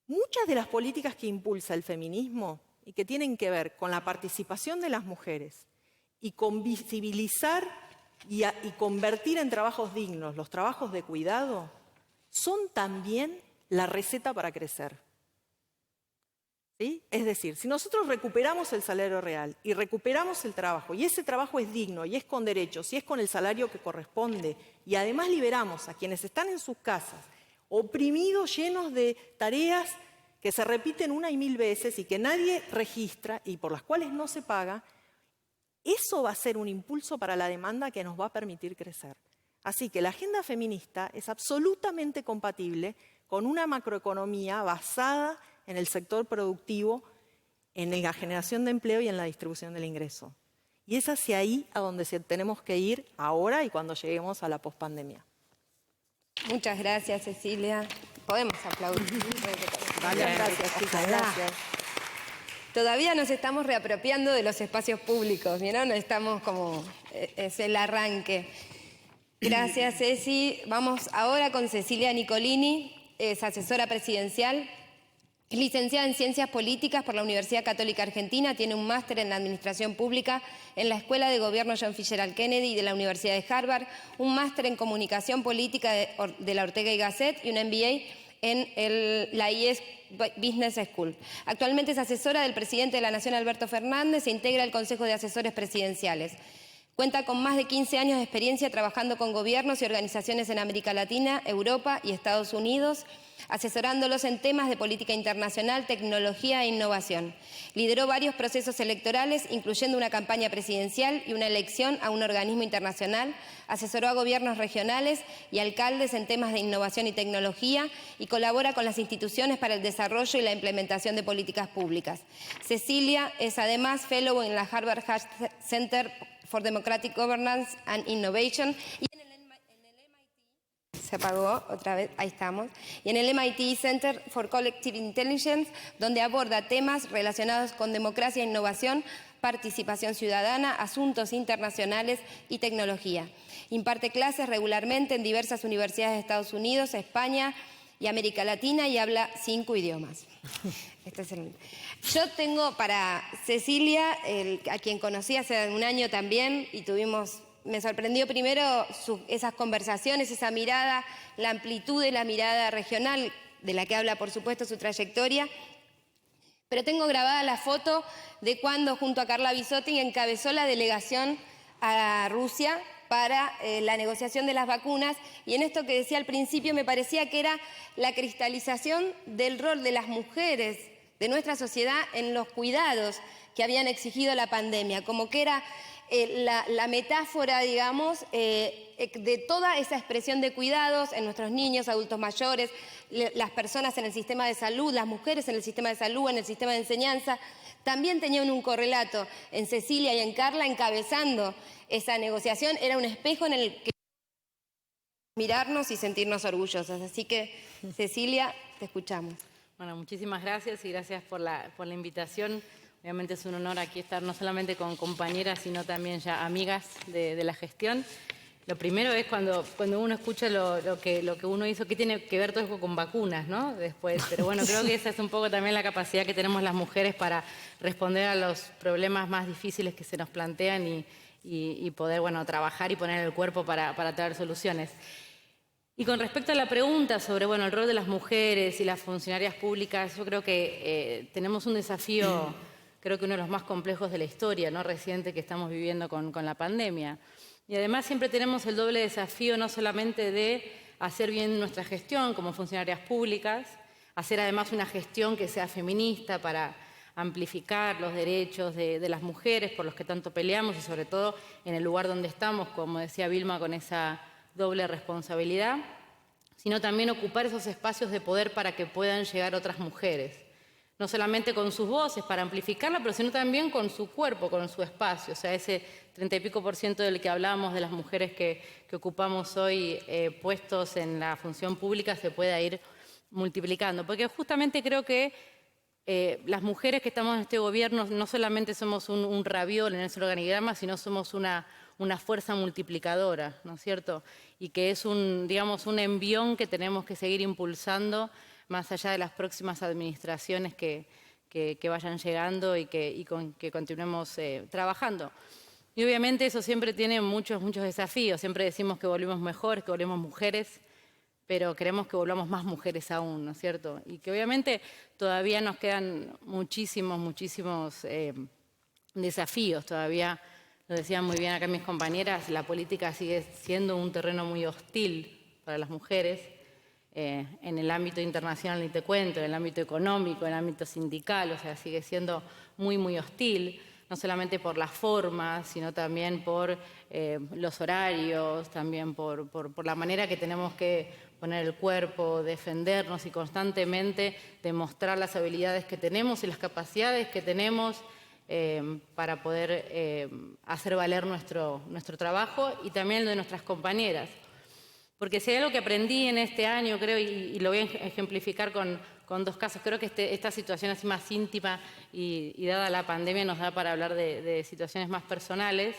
muchas de las políticas que impulsa el feminismo y que tienen que ver con la participación de las mujeres y con visibilizar y convertir en trabajos dignos los trabajos de cuidado, son también la receta para crecer. ¿Sí? Es decir, si nosotros recuperamos el salario real y recuperamos el trabajo, y ese trabajo es digno y es con derechos y es con el salario que corresponde, y además liberamos a quienes están en sus casas, oprimidos, llenos de tareas que se repiten una y mil veces y que nadie registra y por las cuales no se paga, eso va a ser un impulso para la demanda que nos va a permitir crecer. Así que la agenda feminista es absolutamente compatible con una macroeconomía basada en el sector productivo, en la generación de empleo y en la distribución del ingreso. Y es hacia ahí a donde tenemos que ir ahora y cuando lleguemos a la pospandemia.
Muchas gracias, Cecilia. Podemos aplaudir.
Gracias, chicas. Gracias.
Todavía nos estamos reapropiando de los espacios públicos, ¿vieron? Estamos como... es el arranque. Gracias, Ceci. Vamos ahora con Cecilia Nicolini, es asesora presidencial. Es licenciada en Ciencias Políticas por la Universidad Católica Argentina, tiene un máster en Administración Pública en la Escuela de Gobierno John Fitzgerald Kennedy de la Universidad de Harvard, un máster en Comunicación Política de la Ortega y Gasset y un MBA en la IES Business School. Actualmente es asesora del presidente de la Nación, Alberto Fernández, e integra el Consejo de Asesores Presidenciales. Cuenta con más de 15 años de experiencia trabajando con gobiernos y organizaciones en América Latina, Europa y Estados Unidos, asesorándolos en temas de política internacional, tecnología e innovación. Lideró varios procesos electorales, incluyendo una campaña presidencial y una elección a un organismo internacional. Asesoró a gobiernos regionales y alcaldes en temas de innovación y tecnología y colabora con las instituciones para el desarrollo y la implementación de políticas públicas. Cecilia es además fellow en la Harvard Center for Democratic Governance and Innovation y en el MIT, se apagó otra vez, ahí estamos, y en el MIT Center for Collective Intelligence, donde aborda temas relacionados con democracia e innovación, participación ciudadana, asuntos internacionales y tecnología. Imparte clases regularmente en diversas universidades de Estados Unidos, España y América Latina y habla 5 idiomas. Yo tengo para Cecilia, a quien conocí hace un año también, y me sorprendió primero esas conversaciones, esa mirada, la amplitud de la mirada regional, de la que habla por supuesto su trayectoria, pero tengo grabada la foto de cuando junto a Carla Bisotti encabezó la delegación a Rusia para la negociación de las vacunas, y en esto que decía al principio me parecía que era la cristalización del rol de las mujeres de nuestra sociedad en los cuidados que habían exigido la pandemia, como que era la metáfora, digamos, de toda esa expresión de cuidados en nuestros niños, adultos mayores, las personas en el sistema de salud, las mujeres en el sistema de salud, en el sistema de enseñanza. También tenían un correlato en Cecilia y en Carla encabezando esa negociación. Era un espejo en el que mirarnos y sentirnos orgullosas. Así que, Cecilia, te escuchamos.
Bueno, muchísimas gracias y gracias por la invitación. Obviamente es un honor aquí estar no solamente con compañeras, sino también ya amigas de la gestión. Lo primero es cuando uno escucha lo que uno hizo, que tiene que ver todo eso con vacunas, ¿no? Después, pero bueno, creo que esa es un poco también la capacidad que tenemos las mujeres para responder a los problemas más difíciles que se nos plantean y poder, bueno, trabajar y poner el cuerpo para traer soluciones. Y con respecto a la pregunta sobre, bueno, el rol de las mujeres y las funcionarias públicas, yo creo que tenemos un desafío, creo que uno de los más complejos de la historia, ¿no?, reciente que estamos viviendo con la pandemia. Y además siempre tenemos el doble desafío no solamente de hacer bien nuestra gestión como funcionarias públicas, hacer además una gestión que sea feminista para amplificar los derechos de las mujeres por los que tanto peleamos y sobre todo en el lugar donde estamos, como decía Vilma, con esa doble responsabilidad, sino también ocupar esos espacios de poder para que puedan llegar otras mujeres. No solamente con sus voces para amplificarla, pero sino también con su cuerpo, con su espacio. O sea, ese 30 y pico % del que hablábamos de las mujeres que ocupamos hoy puestos en la función pública se pueda ir multiplicando. Porque justamente creo que las mujeres que estamos en este gobierno no solamente somos un raviol en ese organigrama, sino somos una fuerza multiplicadora, ¿no es cierto? Y que es digamos, un envión que tenemos que seguir impulsando más allá de las próximas administraciones que vayan llegando y que continuemos trabajando. Y obviamente eso siempre tiene muchos desafíos. Siempre decimos que volvemos mejores, que volvemos mujeres, pero queremos que volvamos más mujeres aún, ¿no es cierto? Y que obviamente todavía nos quedan muchísimos desafíos. Todavía, lo decían muy bien acá mis compañeras, la política sigue siendo un terreno muy hostil para las mujeres. En el ámbito internacional ni te cuento, en el ámbito económico, en el ámbito sindical, o sea, sigue siendo muy hostil, no solamente por las formas, sino también por los horarios, también por la manera que tenemos que poner el cuerpo, defendernos y constantemente demostrar las habilidades que tenemos y las capacidades que tenemos para poder hacer valer nuestro trabajo y también el de nuestras compañeras. Porque si hay algo que aprendí en este año, creo, y lo voy a ejemplificar con dos casos, creo que esta situación así más íntima y dada la pandemia nos da para hablar de situaciones más personales,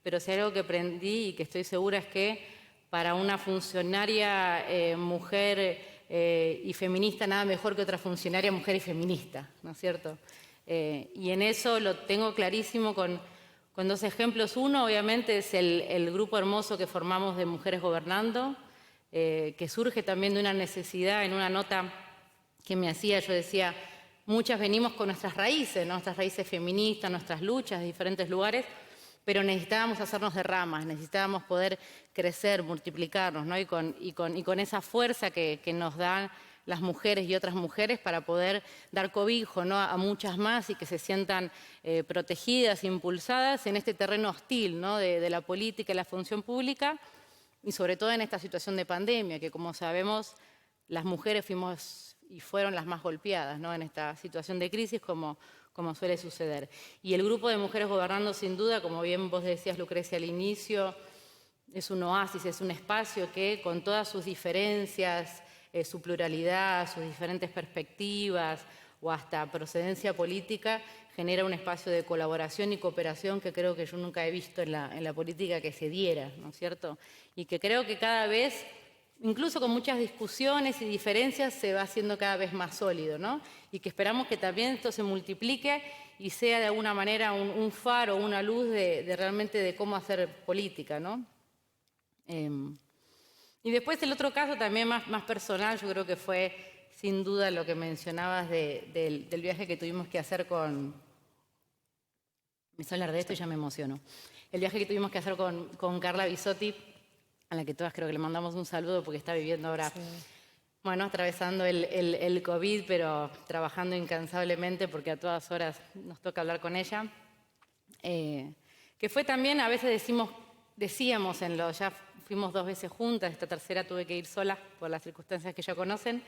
pero si hay algo que aprendí y que estoy segura es que para una funcionaria mujer y feminista, nada mejor que otra funcionaria mujer y feminista, ¿no es cierto? Y en eso lo tengo clarísimo con dos ejemplos. Uno, obviamente, es el grupo hermoso que formamos de Mujeres Gobernando, que surge también de una necesidad. En una nota que me hacía, yo decía, muchas venimos con nuestras raíces, ¿no? Nuestras raíces feministas, nuestras luchas de diferentes lugares, pero necesitábamos hacernos de ramas, necesitábamos poder crecer, multiplicarnos, ¿no? Y con esa fuerza que nos dan las mujeres y otras mujeres para poder dar cobijo, ¿no? a muchas más y que se sientan protegidas, impulsadas en este terreno hostil, ¿no? de la política y la función pública, y sobre todo en esta situación de pandemia, que como sabemos las mujeres fuimos y fueron las más golpeadas, ¿no? en esta situación de crisis como suele suceder. Y el grupo de Mujeres Gobernando, sin duda, como bien vos decías, Lucrecia, al inicio, es un oasis, es un espacio que con todas sus diferencias, su pluralidad, sus diferentes perspectivas o hasta procedencia política, genera un espacio de colaboración y cooperación que creo que yo nunca he visto en la política que se diera, ¿no es cierto? Y que creo que cada vez, incluso con muchas discusiones y diferencias, se va haciendo cada vez más sólido, ¿no? Y que esperamos que también esto se multiplique y sea de alguna manera un faro, una luz de realmente de cómo hacer política, ¿no? Y después el otro caso también más personal, yo creo que fue sin duda lo que mencionabas del viaje que tuvimos que hacer con... Me suele hablar de esto y ya me emociono. El viaje que tuvimos que hacer con Carla Bisotti, a la que todas creo que le mandamos un saludo porque está viviendo ahora, sí. Bueno, atravesando el COVID, pero trabajando incansablemente porque a todas horas nos toca hablar con ella. Que fue también, a veces decíamos ya fuimos 2 veces juntas, esta tercera tuve que ir sola por las circunstancias que ya conocen,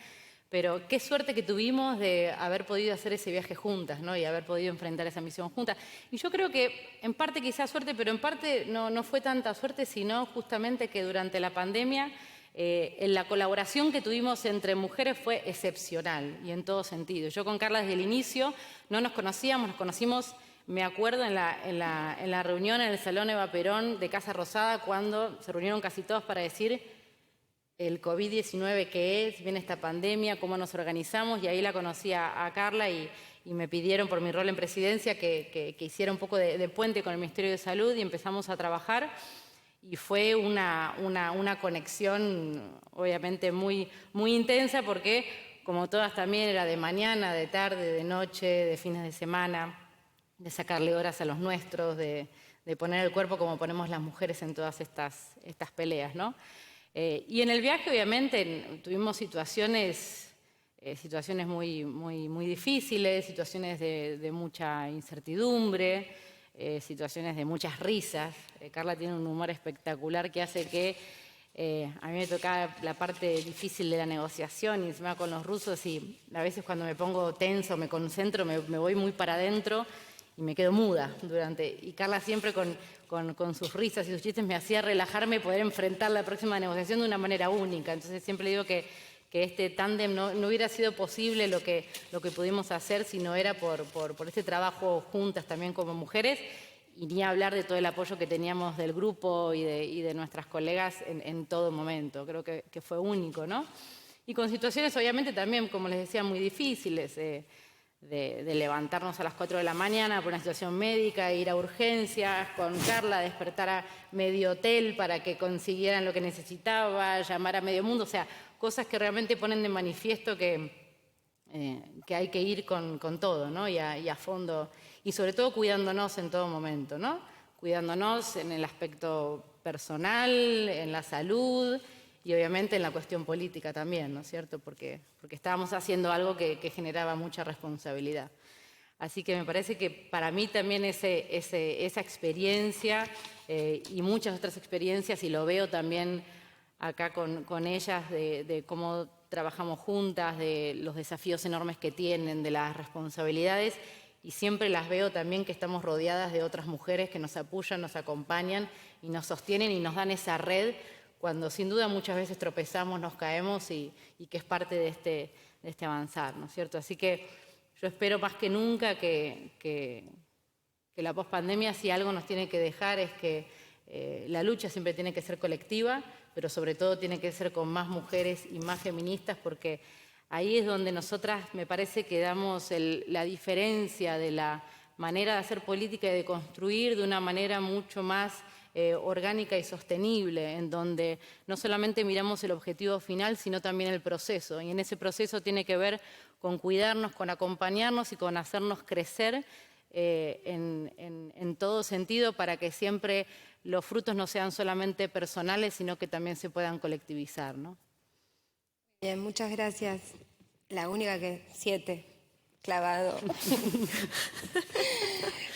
pero qué suerte que tuvimos de haber podido hacer ese viaje juntas, ¿no? Y haber podido enfrentar esa misión juntas. Y yo creo que en parte quizás suerte, pero en parte no fue tanta suerte, sino justamente que durante la pandemia la colaboración que tuvimos entre mujeres fue excepcional y en todo sentido. Yo con Carla desde el inicio no nos conocíamos, nos conocimos... Me acuerdo en la reunión en el Salón Eva Perón de Casa Rosada, cuando se reunieron casi todos para decir el COVID-19 qué es, viene esta pandemia, cómo nos organizamos, y ahí la conocí a Carla y me pidieron por mi rol en presidencia que hiciera un poco de puente con el Ministerio de Salud y empezamos a trabajar. Y fue una conexión obviamente muy intensa porque, como todas también, era de mañana, de tarde, de noche, de fines de semana, de sacarle horas a los nuestros, de poner el cuerpo como ponemos las mujeres en todas estas peleas, ¿no? Y en el viaje, obviamente, tuvimos situaciones muy difíciles, situaciones de mucha incertidumbre, situaciones de muchas risas. Carla tiene un humor espectacular que hace que a mí me tocaba la parte difícil de la negociación y encima con los rusos, y a veces cuando me pongo tenso, me concentro, me voy muy para adentro. y me quedo muda y Carla siempre con sus risas y sus chistes me hacía relajarme y poder enfrentar la próxima negociación de una manera única. Entonces siempre digo que este tándem no hubiera sido posible lo que pudimos hacer si no era por este trabajo juntas también como mujeres, y ni hablar de todo el apoyo que teníamos del grupo y de nuestras colegas en todo momento. Creo que fue único, ¿no? Y con situaciones obviamente también, como les decía, muy difíciles, de levantarnos a las 4 de la mañana por una situación médica, ir a urgencias, con Carla, despertar a medio hotel para que consiguieran lo que necesitaba, llamar a medio mundo, o sea, cosas que realmente ponen de manifiesto que hay que ir con todo, ¿no? y a fondo, y sobre todo cuidándonos en todo momento, ¿no? Cuidándonos en el aspecto personal, en la salud, y obviamente en la cuestión política también, ¿no es cierto? Porque estábamos haciendo algo que generaba mucha responsabilidad. Así que me parece que para mí también esa experiencia y muchas otras experiencias, y lo veo también acá con ellas, de cómo trabajamos juntas, de los desafíos enormes que tienen, de las responsabilidades, y siempre las veo también que estamos rodeadas de otras mujeres que nos apoyan, nos acompañan y nos sostienen y nos dan esa red cuando sin duda muchas veces tropezamos, nos caemos y que es parte de este avanzar, ¿no es cierto? Así que yo espero más que nunca que la pospandemia, si algo nos tiene que dejar, es que la lucha siempre tiene que ser colectiva, pero sobre todo tiene que ser con más mujeres y más feministas, porque ahí es donde nosotras, me parece, que damos la diferencia de la manera de hacer política y de construir de una manera mucho más orgánica y sostenible, en donde no solamente miramos el objetivo final, sino también el proceso. Y en ese proceso tiene que ver con cuidarnos, con acompañarnos y con hacernos crecer en todo sentido, para que siempre los frutos no sean solamente personales, sino que también se puedan colectivizar, ¿no?
Bien, muchas gracias. La única que 7, clavado.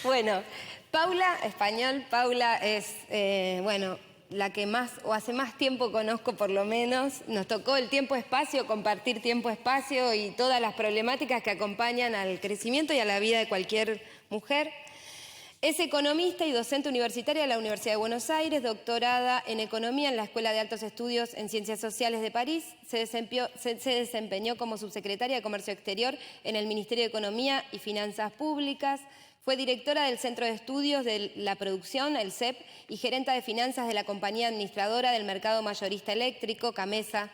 Bueno, Paula Español. Paula es, bueno, la que más, o hace más tiempo conozco por lo menos. Nos tocó el tiempo-espacio, compartir tiempo-espacio y todas las problemáticas que acompañan al crecimiento y a la vida de cualquier mujer. Es economista y docente universitaria de la Universidad de Buenos Aires, doctorada en Economía en la Escuela de Altos Estudios en Ciencias Sociales de París. Se desempeñó como subsecretaria de Comercio Exterior en el Ministerio de Economía y Finanzas Públicas. Fue directora del Centro de Estudios de la Producción, el CEP, y gerenta de finanzas de la compañía administradora del mercado mayorista eléctrico, Camesa.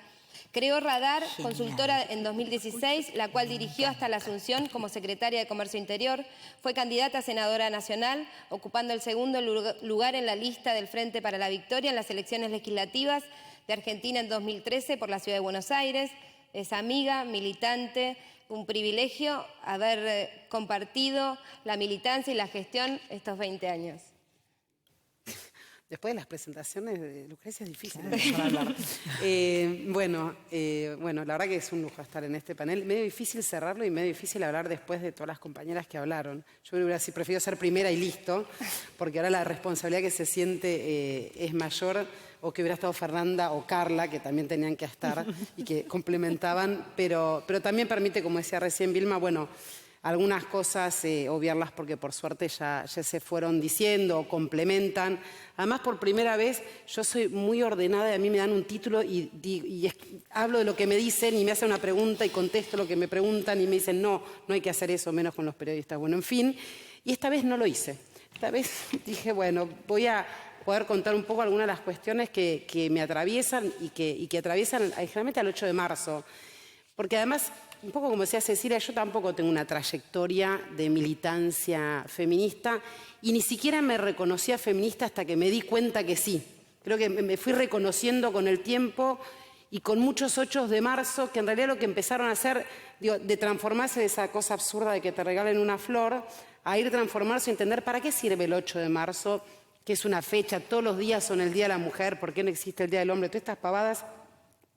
Creó Radar, consultora en 2016, la cual dirigió hasta la asunción como secretaria de Comercio Interior. Fue candidata a senadora nacional, ocupando el segundo lugar en la lista del Frente para la Victoria en las elecciones legislativas de Argentina en 2013 por la Ciudad de Buenos Aires. Es amiga, militante, un privilegio haber compartido la militancia y la gestión estos 20 años.
Después de las presentaciones de Lucrecia es difícil empezar a hablar. Bueno, la verdad que es un lujo estar en este panel. Medio difícil cerrarlo y medio difícil hablar después de todas las compañeras que hablaron. Yo me hubiera preferido ser primera y listo, porque ahora la responsabilidad que se siente es mayor, o que hubiera estado Fernanda o Carla, que también tenían que estar y que complementaban, pero también permite, como decía recién Vilma, bueno, algunas cosas obviarlas porque por suerte ya se fueron diciendo o complementan. Además, por primera vez, yo soy muy ordenada y a mí me dan un título y hablo de lo que me dicen y me hacen una pregunta y contesto lo que me preguntan y me dicen no hay que hacer eso, menos con los periodistas. Bueno, en fin, y esta vez no lo hice. Esta vez dije, bueno, voy a poder contar un poco algunas de las cuestiones que me atraviesan y que atraviesan generalmente al 8 de marzo. Porque además, un poco como decía Cecilia, yo tampoco tengo una trayectoria de militancia feminista y ni siquiera me reconocía feminista hasta que me di cuenta que sí. Creo que me fui reconociendo con el tiempo y con muchos 8 de marzo, que en realidad lo que empezaron a hacer, digo, de transformarse de esa cosa absurda de que te regalen una flor, a ir transformarse y entender para qué sirve el 8 de marzo, que es una fecha, todos los días son el Día de la Mujer, ¿por qué no existe el Día del Hombre? Todas estas pavadas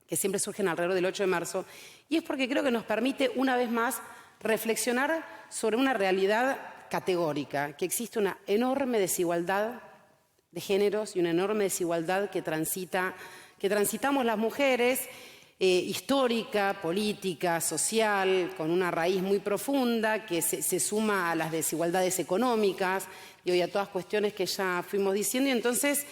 que siempre surgen alrededor del 8 de marzo, y es porque creo que nos permite una vez más reflexionar sobre una realidad categórica, que existe una enorme desigualdad de géneros y una enorme desigualdad que transitamos las mujeres, histórica, política, social, con una raíz muy profunda que se suma a las desigualdades económicas y a todas cuestiones que ya fuimos diciendo. Y entonces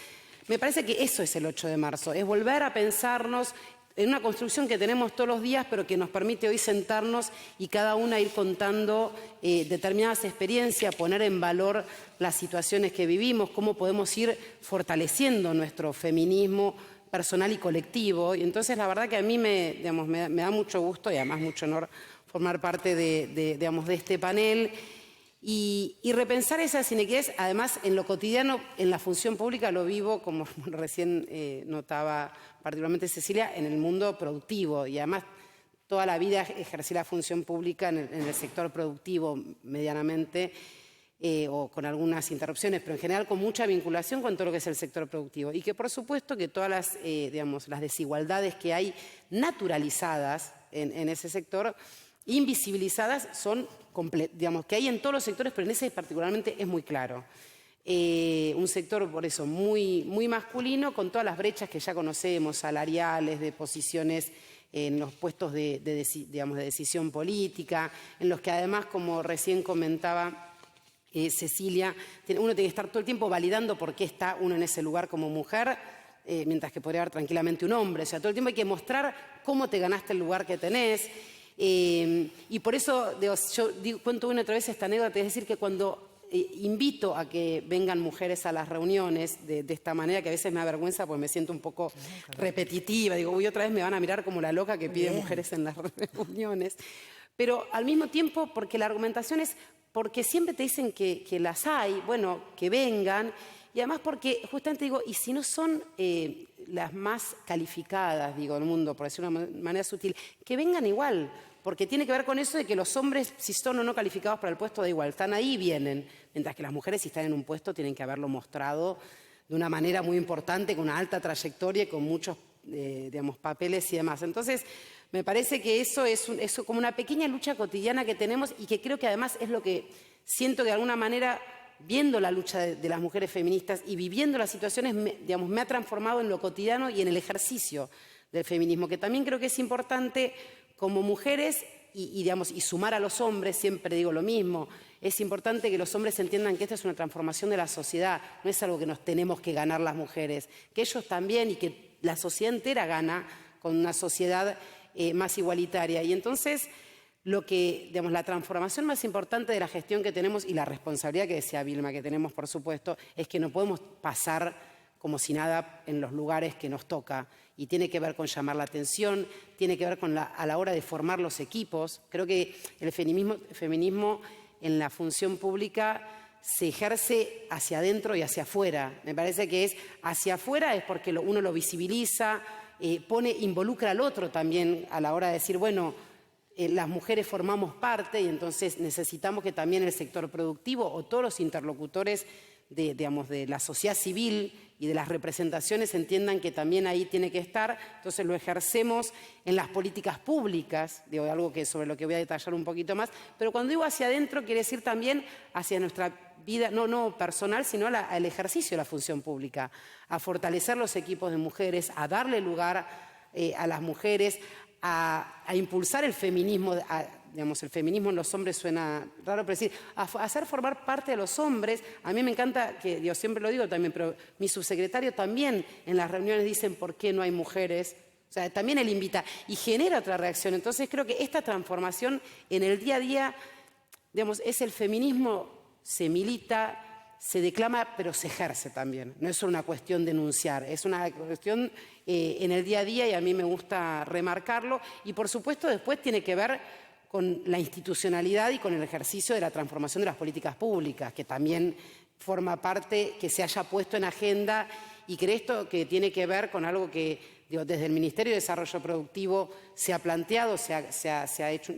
me parece que eso es el 8 de marzo, es volver a pensarnos en una construcción que tenemos todos los días, pero que nos permite hoy sentarnos y cada una ir contando determinadas experiencias, poner en valor las situaciones que vivimos, cómo podemos ir fortaleciendo nuestro feminismo personal y colectivo. Y entonces la verdad que a mí me da mucho gusto y además mucho honor formar parte de este panel y repensar esas inequidades. Además, en lo cotidiano, en la función pública lo vivo, como recién notaba particularmente Cecilia, en el mundo productivo. Y además toda la vida ejercí la función pública en el sector productivo medianamente, o con algunas interrupciones, pero en general con mucha vinculación con todo lo que es el sector productivo. Y que por supuesto que todas las desigualdades que hay naturalizadas en ese sector, invisibilizadas, son que hay en todos los sectores, pero en ese particularmente es muy claro. Un sector, por eso, muy, muy masculino, con todas las brechas que ya conocemos, salariales, de posiciones en los puestos de decisión política, en los que además, como recién comentaba Cecilia, uno tiene que estar todo el tiempo validando por qué está uno en ese lugar como mujer, mientras que podría haber tranquilamente un hombre. O sea, todo el tiempo hay que mostrar cómo te ganaste el lugar que tenés. Y por eso yo cuento una otra vez esta anécdota, es decir, que cuando invito a que vengan mujeres a las reuniones de esta manera, que a veces me da vergüenza porque me siento un poco repetitiva, digo, uy, otra vez me van a mirar como la loca que pide mujeres en las reuniones, pero al mismo tiempo porque la argumentación es porque siempre te dicen que las hay, bueno, que vengan, y además porque justamente digo, y si no son las más calificadas, digo, del mundo, por decirlo de una manera sutil, que vengan igual, porque tiene que ver con eso de que los hombres, si son o no calificados para el puesto, da igual, están ahí y vienen, mientras que las mujeres, si están en un puesto, tienen que haberlo mostrado de una manera muy importante, con una alta trayectoria y con muchos papeles y demás. Entonces, me parece que eso es como una pequeña lucha cotidiana que tenemos y que creo que además es lo que siento que de alguna manera, viendo la lucha de las mujeres feministas y viviendo las situaciones, me ha transformado en lo cotidiano y en el ejercicio del feminismo, que también creo que es importante como mujeres y sumar a los hombres, siempre digo lo mismo, es importante que los hombres entiendan que esta es una transformación de la sociedad, no es algo que nos tenemos que ganar las mujeres, que ellos también y que la sociedad entera gana con una sociedad más igualitaria. Y entonces, la transformación más importante de la gestión que tenemos y la responsabilidad que decía Vilma que tenemos, por supuesto, es que no podemos pasar como si nada en los lugares que nos toca. Y tiene que ver con llamar la atención, tiene que ver con a la hora de formar los equipos. Creo que el feminismo en la función pública se ejerce hacia adentro y hacia afuera. Me parece que es hacia afuera es porque uno lo visibiliza, involucra al otro también a la hora de decir, bueno, las mujeres formamos parte y entonces necesitamos que también el sector productivo o todos los interlocutores de la sociedad civil y de las representaciones entiendan que también ahí tiene que estar. Entonces lo ejercemos en las políticas públicas, algo sobre lo que voy a detallar un poquito más, pero cuando digo hacia adentro quiere decir también hacia nuestra vida, no personal, sino al ejercicio de la función pública, a fortalecer los equipos de mujeres, a darle lugar a las mujeres, a impulsar el feminismo, el feminismo en los hombres suena raro, pero decir, a hacer formar parte de los hombres. A mí me encanta, que yo siempre lo digo también, pero mi subsecretario también en las reuniones dicen por qué no hay mujeres. O sea, también él invita y genera otra reacción. Entonces creo que esta transformación en el día a día, es el feminismo, se milita, se declama, pero se ejerce también. No es solo una cuestión de enunciar, es una cuestión en el día a día y a mí me gusta remarcarlo. Y por supuesto después tiene que ver con la institucionalidad y con el ejercicio de la transformación de las políticas públicas, que también forma parte, que se haya puesto en agenda y que esto que tiene que ver con algo que desde el Ministerio de Desarrollo Productivo se ha planteado, se ha hecho,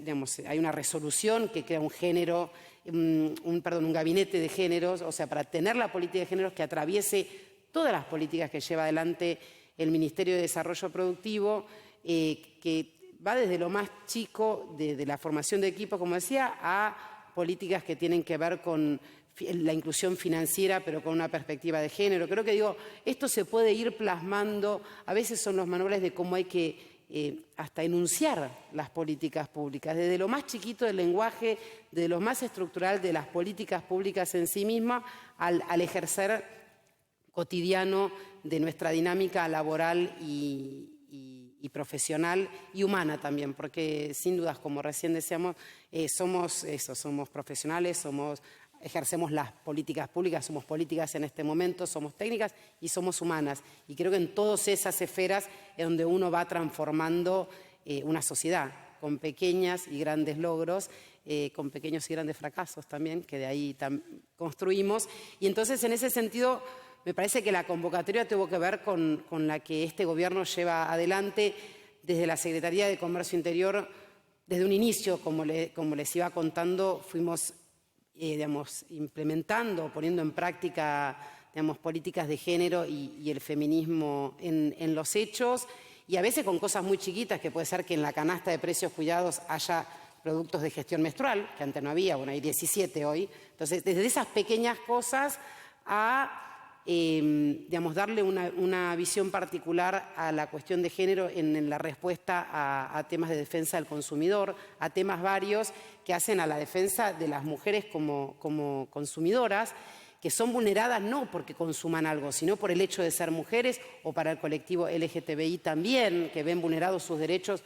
hay una resolución que crea un género, un gabinete de géneros, o sea, para tener la política de géneros que atraviese todas las políticas que lleva adelante el Ministerio de Desarrollo Productivo, que va desde lo más chico, de la formación de equipos, como decía, a políticas que tienen que ver con la inclusión financiera, pero con una perspectiva de género. Creo que esto se puede ir plasmando, a veces son los manuales de cómo hay que hasta enunciar las políticas públicas, desde lo más chiquito del lenguaje, de lo más estructural de las políticas públicas en sí mismas, al ejercer cotidiano de nuestra dinámica laboral y profesional y humana también, porque sin dudas, como recién decíamos, somos profesionales, ejercemos las políticas públicas, somos políticas en este momento, somos técnicas y somos humanas. Y creo que en todas esas esferas es donde uno va transformando una sociedad, con pequeños y grandes logros, con pequeños y grandes fracasos también, que de ahí construimos. Y entonces, en ese sentido, me parece que la convocatoria tuvo que ver con la que este gobierno lleva adelante desde la Secretaría de Comercio Interior. Desde un inicio, como les iba contando, fuimos implementando, poniendo en práctica políticas de género y el feminismo en los hechos, y a veces con cosas muy chiquitas, que puede ser que en la canasta de precios cuidados haya productos de gestión menstrual, que antes no había, bueno, hay 17 hoy. Entonces, desde esas pequeñas cosas a darle una visión particular a la cuestión de género en la respuesta a temas de defensa del consumidor, a temas varios que hacen a la defensa de las mujeres como consumidoras, que son vulneradas no porque consuman algo, sino por el hecho de ser mujeres, o para el colectivo LGTBI también, que ven vulnerados sus derechos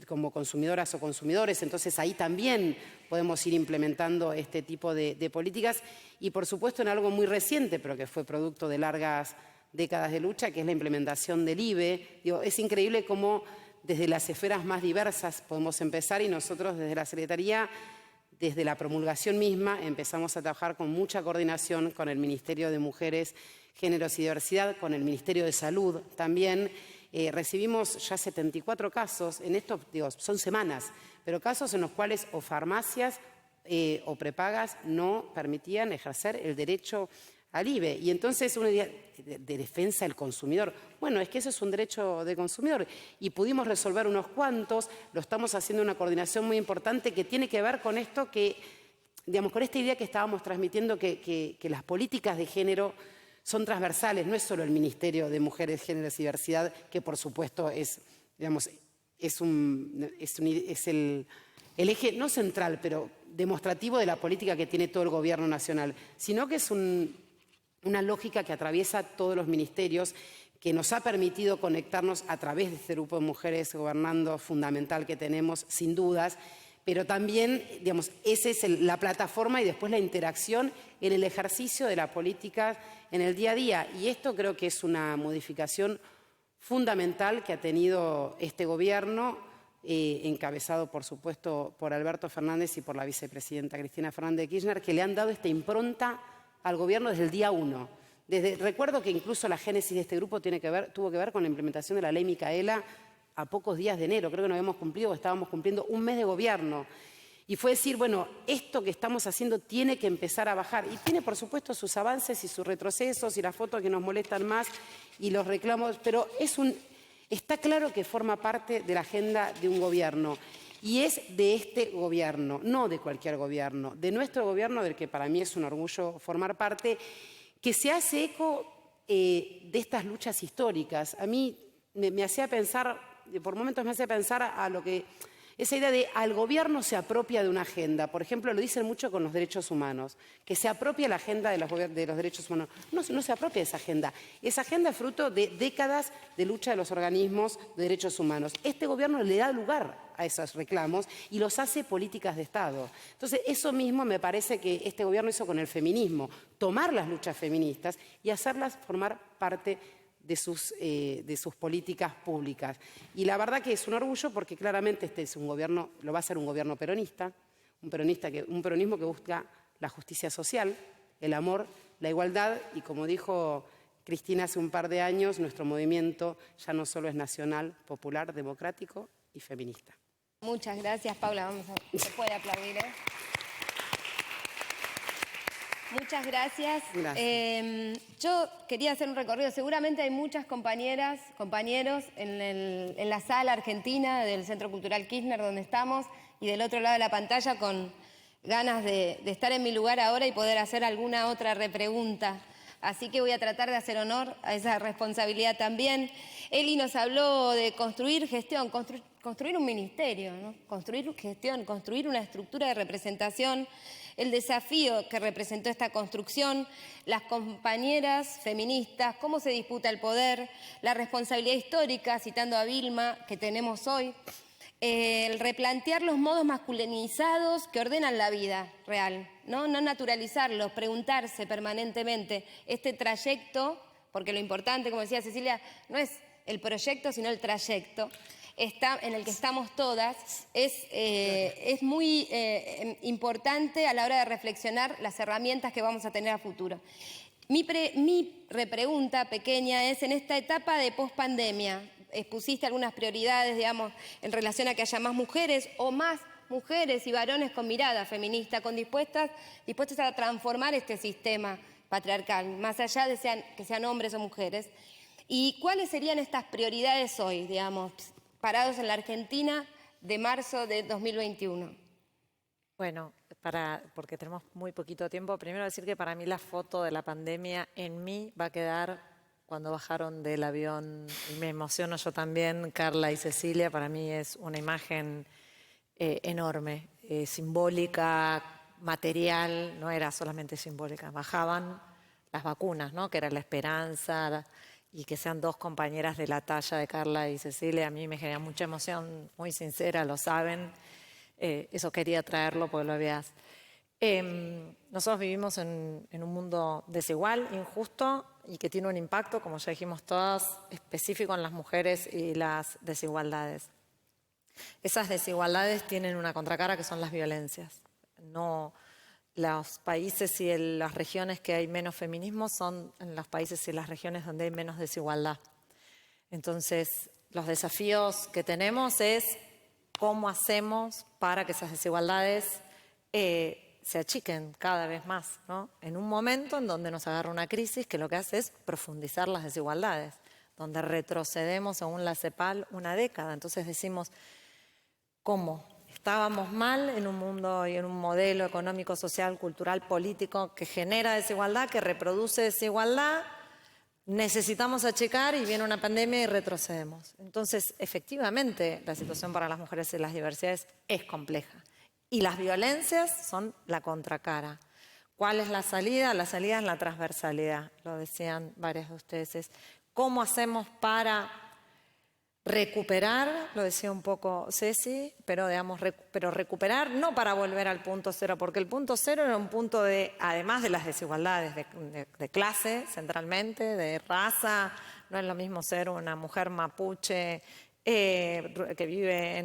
como consumidoras o consumidores. Entonces ahí también podemos ir implementando este tipo de políticas, y por supuesto en algo muy reciente, pero que fue producto de largas décadas de lucha, que es la implementación del IVE. Es increíble cómo desde las esferas más diversas podemos empezar, y nosotros desde la Secretaría, desde la promulgación misma, empezamos a trabajar con mucha coordinación con el Ministerio de Mujeres, Géneros y Diversidad, con el Ministerio de Salud también. Recibimos ya 74 casos, en esto son semanas, pero casos en los cuales o farmacias o prepagas no permitían ejercer el derecho al IVE. Y entonces uno diría, de defensa del consumidor. Bueno, es que eso es un derecho de consumidor, y pudimos resolver unos cuantos. Lo estamos haciendo una coordinación muy importante que tiene que ver con esto, con esta idea que estábamos transmitiendo, que las políticas de género son transversales, no es solo el Ministerio de Mujeres, Géneros y Diversidad, que por supuesto es el eje no central, pero demostrativo de la política que tiene todo el gobierno nacional, sino que es una lógica que atraviesa todos los ministerios, que nos ha permitido conectarnos a través de este grupo de mujeres gobernando fundamental que tenemos, sin dudas. Pero también, esa es la plataforma, y después la interacción en el ejercicio de la política en el día a día. Y esto creo que es una modificación fundamental que ha tenido este gobierno, encabezado, por supuesto, por Alberto Fernández y por la vicepresidenta Cristina Fernández de Kirchner, que le han dado esta impronta al gobierno desde el día 1. Recuerdo que incluso la génesis de este grupo tuvo que ver con la implementación de la ley Micaela a pocos días de enero. Creo que no habíamos cumplido, estábamos cumpliendo un mes de gobierno. Y fue decir, bueno, esto que estamos haciendo tiene que empezar a bajar. Y tiene, por supuesto, sus avances y sus retrocesos y las fotos que nos molestan más y los reclamos, pero está claro que forma parte de la agenda de un gobierno. Y es de este gobierno, no de cualquier gobierno, de nuestro gobierno, del que para mí es un orgullo formar parte, que se hace eco de estas luchas históricas. A mí me hacía pensar, por momentos me hacía pensar a lo que esa idea de al gobierno se apropia de una agenda. Por ejemplo, lo dicen mucho con los derechos humanos, que se apropia la agenda de los derechos humanos. No se apropia de esa agenda. Esa agenda es fruto de décadas de lucha de los organismos de derechos humanos. Este gobierno le da lugar a esos reclamos y los hace políticas de Estado. Entonces, eso mismo me parece que este gobierno hizo con el feminismo, tomar las luchas feministas y hacerlas formar parte de sus políticas públicas. Y la verdad que es un orgullo, porque claramente este es un gobierno, lo va a ser un gobierno peronista, un peronismo que busca la justicia social, el amor, la igualdad, y como dijo Cristina hace un par de años, nuestro movimiento ya no solo es nacional, popular, democrático y feminista.
Muchas gracias, Paula. Se puede aplaudir, ¿eh? Muchas gracias. Yo quería hacer un recorrido. Seguramente hay muchas compañeras, compañeros en la sala argentina del Centro Cultural Kirchner, donde estamos, y del otro lado de la pantalla con ganas de estar en mi lugar ahora y poder hacer alguna otra repregunta Así que voy a tratar de hacer honor a esa responsabilidad también. Eli nos habló de construir gestión, construir un ministerio, ¿no? Construir gestión, construir una estructura de representación, el desafío que representó esta construcción, las compañeras feministas, cómo se disputa el poder, la responsabilidad histórica, citando a Vilma, que tenemos hoy, el replantear los modos masculinizados que ordenan la vida real, no naturalizarlos, preguntarse permanentemente este trayecto, porque lo importante, como decía Cecilia, no es el proyecto, sino el trayecto en el que estamos todas, es muy importante a la hora de reflexionar las herramientas que vamos a tener a futuro. Mi repregunta pequeña es, en esta etapa de pospandemia, expusiste algunas prioridades, digamos, en relación a que haya más mujeres o más mujeres y varones con mirada feminista, dispuestas a transformar este sistema patriarcal, más allá de que sean hombres o mujeres. ¿Y cuáles serían estas prioridades hoy, digamos, parados en la Argentina de marzo de 2021?
Bueno, porque tenemos muy poquito tiempo, primero decir que para mí la foto de la pandemia en mí va a quedar cuando bajaron del avión, y me emociono yo también, Carla y Cecilia, para mí es una imagen enorme, simbólica, material, no era solamente simbólica, bajaban las vacunas, ¿no? Que era la esperanza, y que sean dos compañeras de la talla de Carla y Cecilia, a mí me genera mucha emoción, muy sincera, lo saben, eso quería traerlo porque lo habías. Nosotros vivimos en un mundo desigual, injusto y que tiene un impacto, como ya dijimos todas, específico en las mujeres y las desigualdades. Esas desigualdades tienen una contracara que son las violencias. No, los países y las regiones que hay menos feminismo son en los países y las regiones donde hay menos desigualdad. Entonces, los desafíos que tenemos es cómo hacemos para que esas desigualdades se achiquen cada vez más, ¿no? En un momento en donde nos agarra una crisis que lo que hace es profundizar las desigualdades, donde retrocedemos, según la CEPAL, una década. Entonces decimos, ¿cómo? Estábamos mal en un mundo y en un modelo económico, social, cultural, político que genera desigualdad, que reproduce desigualdad, necesitamos achicar y viene una pandemia y retrocedemos. Entonces, efectivamente, la situación para las mujeres y las diversidades es compleja. Y las violencias son la contracara. ¿Cuál es la salida? La salida es la transversalidad, lo decían varias de ustedes. Es ¿cómo hacemos para recuperar? Lo decía un poco Ceci, pero recuperar no para volver al punto cero, porque el punto cero era un punto de, además de las desigualdades de clase, centralmente, de raza, no es lo mismo ser una mujer mapuche que vive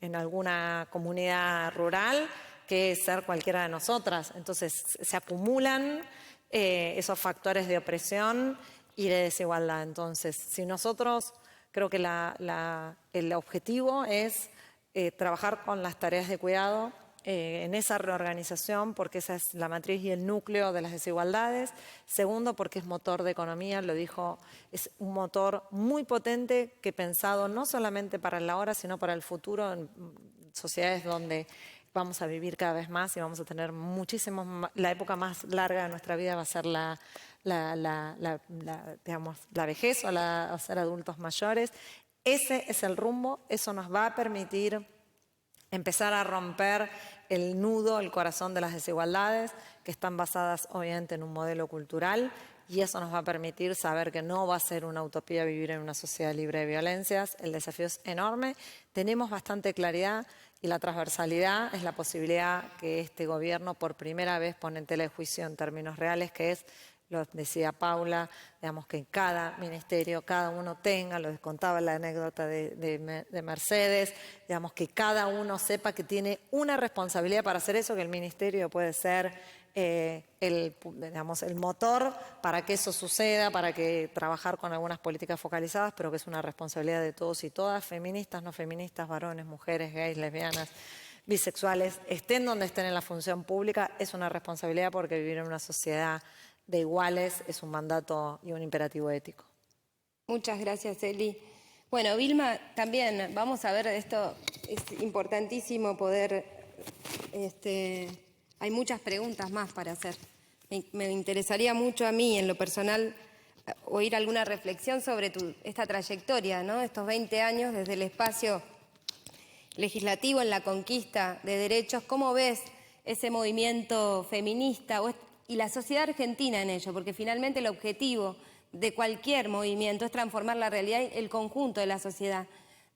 en alguna comunidad rural que ser cualquiera de nosotras. Entonces se acumulan esos factores de opresión y de desigualdad. Entonces, si nosotros, creo que el objetivo es trabajar con las tareas de cuidado en esa reorganización, porque esa es la matriz y el núcleo de las desigualdades. Segundo, porque es motor de economía, lo dijo, es un motor muy potente que pensado no solamente para el ahora, sino para el futuro, en sociedades donde vamos a vivir cada vez más y vamos a tener muchísimos más, la época más larga de nuestra vida va a ser la vejez o ser adultos mayores. Ese es el rumbo, eso nos va a permitir empezar a romper el nudo, el corazón de las desigualdades que están basadas obviamente en un modelo cultural, y eso nos va a permitir saber que no va a ser una utopía vivir en una sociedad libre de violencias. El desafío es enorme, tenemos bastante claridad y la transversalidad es la posibilidad que este gobierno por primera vez pone en tela de juicio en términos reales, que es, lo decía Paula, digamos que en cada ministerio, cada uno tenga, lo contaba la anécdota de Mercedes, digamos que cada uno sepa que tiene una responsabilidad para hacer eso, que el ministerio puede ser el motor para que eso suceda, para que trabajar con algunas políticas focalizadas, pero que es una responsabilidad de todos y todas, feministas, no feministas, varones, mujeres, gays, lesbianas, bisexuales, estén donde estén en la función pública, es una responsabilidad, porque vivir en una sociedad de iguales es un mandato y un imperativo ético.
Muchas gracias, Eli. Bueno, Vilma, también vamos a ver esto, es importantísimo poder, hay muchas preguntas más para hacer, Me interesaría mucho a mí, en lo personal, oír alguna reflexión sobre esta trayectoria, ¿no? Estos 20 años desde el espacio legislativo en la conquista de derechos. ¿Cómo ves ese movimiento feminista y la sociedad argentina en ello? Porque finalmente el objetivo de cualquier movimiento es transformar la realidad y el conjunto de la sociedad.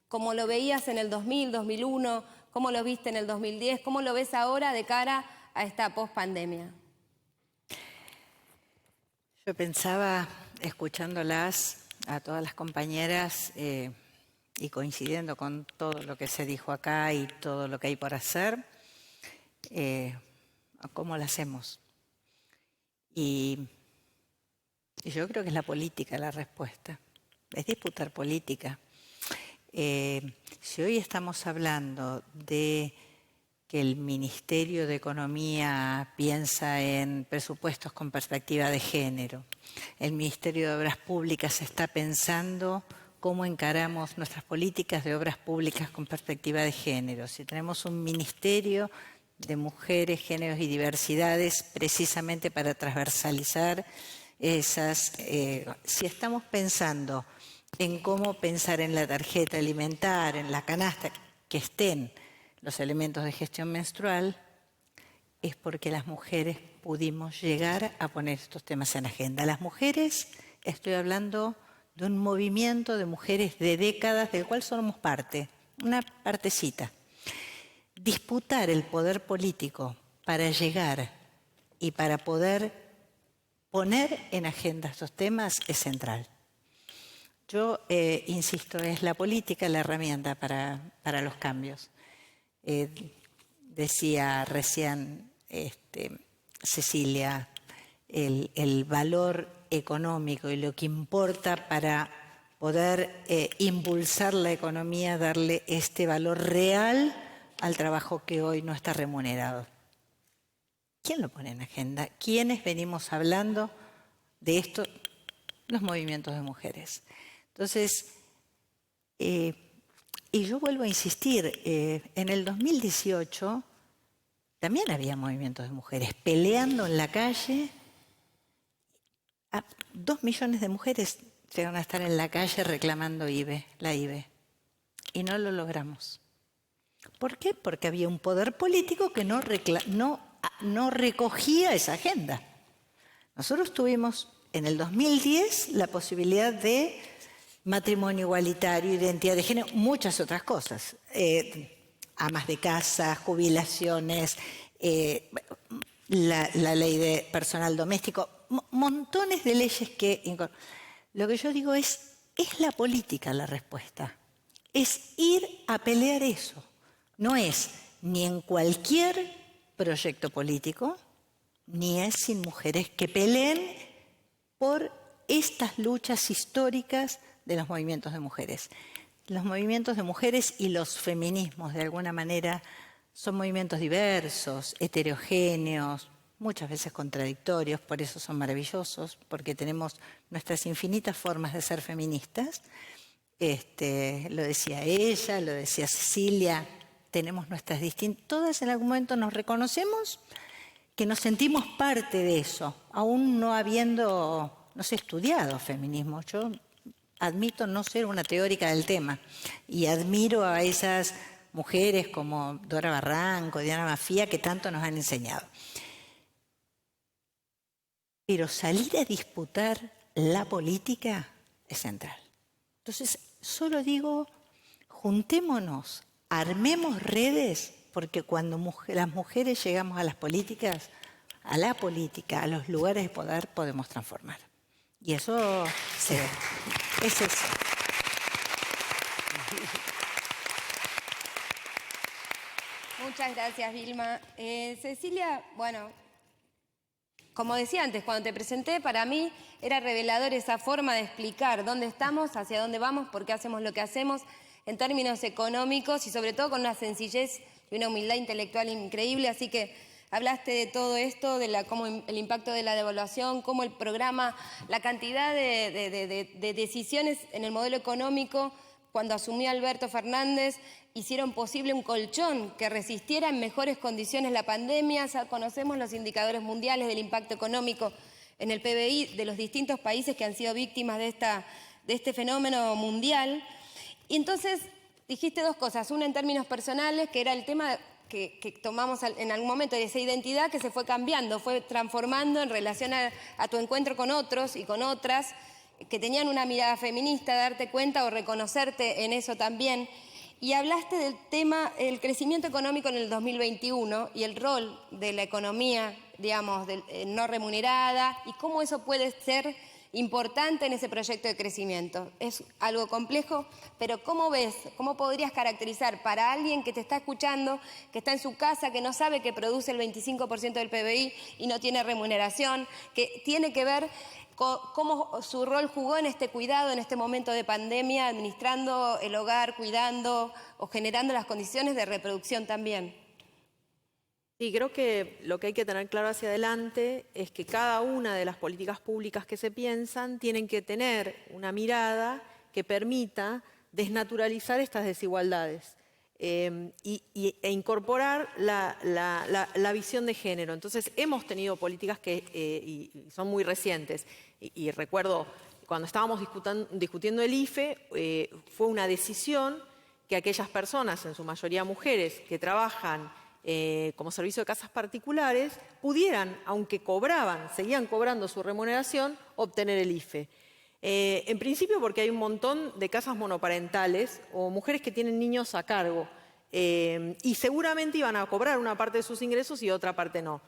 Como lo veías en el 2000, 2001, cómo lo viste en el 2010, cómo lo ves ahora de cara a esta pospandemia.
Yo pensaba, escuchándolas a todas las compañeras y coincidiendo con todo lo que se dijo acá y todo lo que hay por hacer, ¿cómo lo hacemos? Y yo creo que es la política la respuesta, es disputar política. Si hoy estamos hablando de que el Ministerio de Economía piensa en presupuestos con perspectiva de género, el Ministerio de Obras Públicas está pensando cómo encaramos nuestras políticas de obras públicas con perspectiva de género, si tenemos un Ministerio de Mujeres, Géneros y Diversidades precisamente para transversalizar esas, si estamos pensando en cómo pensar en la tarjeta alimentar, en la canasta, que estén los elementos de gestión menstrual, es porque las mujeres pudimos llegar a poner estos temas en agenda. Las mujeres, estoy hablando de un movimiento de mujeres de décadas del cual somos parte, una partecita. Disputar el poder político para llegar y para poder poner en agenda estos temas es central. Yo insisto, es la política la herramienta para los cambios. Decía recién Cecilia, el valor económico y lo que importa para poder impulsar la economía, darle este valor real al trabajo que hoy no está remunerado. ¿Quién lo pone en agenda? ¿Quiénes venimos hablando de esto? Los movimientos de mujeres. Entonces, y yo vuelvo a insistir, en el 2018 también había movimientos de mujeres peleando en la calle. 2 millones de mujeres llegaron a estar en la calle reclamando la IVE, y no lo logramos. ¿Por qué? Porque había un poder político que no recogía esa agenda. Nosotros tuvimos en el 2010 la posibilidad de matrimonio igualitario, identidad de género, muchas otras cosas. Amas de casa, jubilaciones, la ley de personal doméstico, montones de leyes que... Lo que yo digo es la política la respuesta. Es ir a pelear eso. No es ni en cualquier proyecto político, ni es sin mujeres que peleen por estas luchas históricas de los movimientos de mujeres. Los movimientos de mujeres y los feminismos, de alguna manera, son movimientos diversos, heterogéneos, muchas veces contradictorios, por eso son maravillosos, porque tenemos nuestras infinitas formas de ser feministas. Lo decía ella, lo decía Cecilia, tenemos nuestras distintas... Todas en algún momento nos reconocemos que nos sentimos parte de eso, aún no habiendo, no sé, estudiado feminismo. Yo admito no ser una teórica del tema y admiro a esas mujeres como Dora Barranco, Diana Mafía, que tanto nos han enseñado. Pero salir a disputar la política es central. Entonces, solo digo, juntémonos, armemos redes, porque cuando las mujeres llegamos a las políticas, a la política, a los lugares de poder, podemos transformar. Y eso se ve. Es eso.
Muchas gracias, Vilma. Cecilia, bueno, como decía antes, cuando te presenté, para mí era revelador esa forma de explicar dónde estamos, hacia dónde vamos, por qué hacemos lo que hacemos, en términos económicos y sobre todo con una sencillez y una humildad intelectual increíble. Así que hablaste de todo esto, de cómo el impacto de la devaluación, cómo el programa, la cantidad de decisiones en el modelo económico cuando asumió Alberto Fernández, hicieron posible un colchón que resistiera en mejores condiciones la pandemia. Ya conocemos los indicadores mundiales del impacto económico en el PBI de los distintos países que han sido víctimas de este fenómeno mundial. Y entonces dijiste dos cosas, una en términos personales, que era el tema que tomamos en algún momento de esa identidad que se fue cambiando, fue transformando en relación a tu encuentro con otros y con otras que tenían una mirada feminista, darte cuenta o reconocerte en eso también. Y hablaste del tema, el crecimiento económico en el 2021 y el rol de la economía, digamos, no remunerada y cómo eso puede ser importante en ese proyecto de crecimiento. Es algo complejo, pero ¿cómo ves, cómo podrías caracterizar para alguien que te está escuchando, que está en su casa, que no sabe que produce el 25% del PBI y no tiene remuneración, que tiene que ver cómo su rol jugó en este cuidado, en este momento de pandemia, administrando el hogar, cuidando o generando las condiciones de reproducción también?
Sí, creo que lo que hay que tener claro hacia adelante es que cada una de las políticas públicas que se piensan tienen que tener una mirada que permita desnaturalizar estas desigualdades e incorporar la visión de género. Entonces, hemos tenido políticas que y son muy recientes. Y recuerdo, cuando estábamos discutiendo el IFE, fue una decisión que aquellas personas, en su mayoría mujeres, que trabajan como servicio de casas particulares, pudieran, aunque seguían cobrando su remuneración, obtener el IFE. En principio porque hay un montón de casas monoparentales o mujeres que tienen niños a cargo y seguramente iban a cobrar una parte de sus ingresos y otra parte no.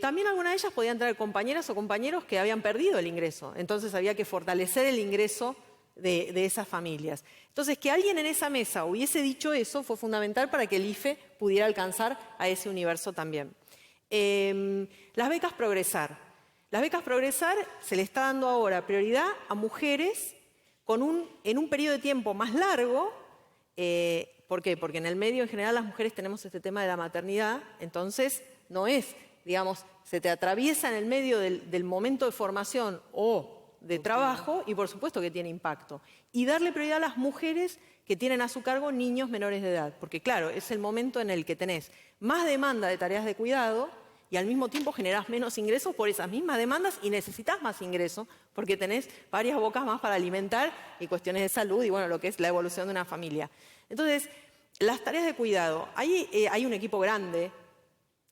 También algunas de ellas podían traer compañeras o compañeros que habían perdido el ingreso, entonces había que fortalecer el ingreso de esas familias. Entonces, que alguien en esa mesa hubiese dicho eso fue fundamental para que el IFE pudiera alcanzar a ese universo también. Las becas Progresar. Las becas Progresar se le está dando ahora prioridad a mujeres en un periodo de tiempo más largo. ¿Por qué? Porque en el medio en general las mujeres tenemos este tema de la maternidad, entonces no es, digamos, se te atraviesa en el medio del momento de formación o de trabajo y por supuesto que tiene impacto. Y darle prioridad a las mujeres que tienen a su cargo niños menores de edad, porque claro, es el momento en el que tenés más demanda de tareas de cuidado y al mismo tiempo generás menos ingresos por esas mismas demandas y necesitas más ingresos porque tenés varias bocas más para alimentar y cuestiones de salud y bueno, lo que es la evolución de una familia. Entonces, las tareas de cuidado, hay un equipo grande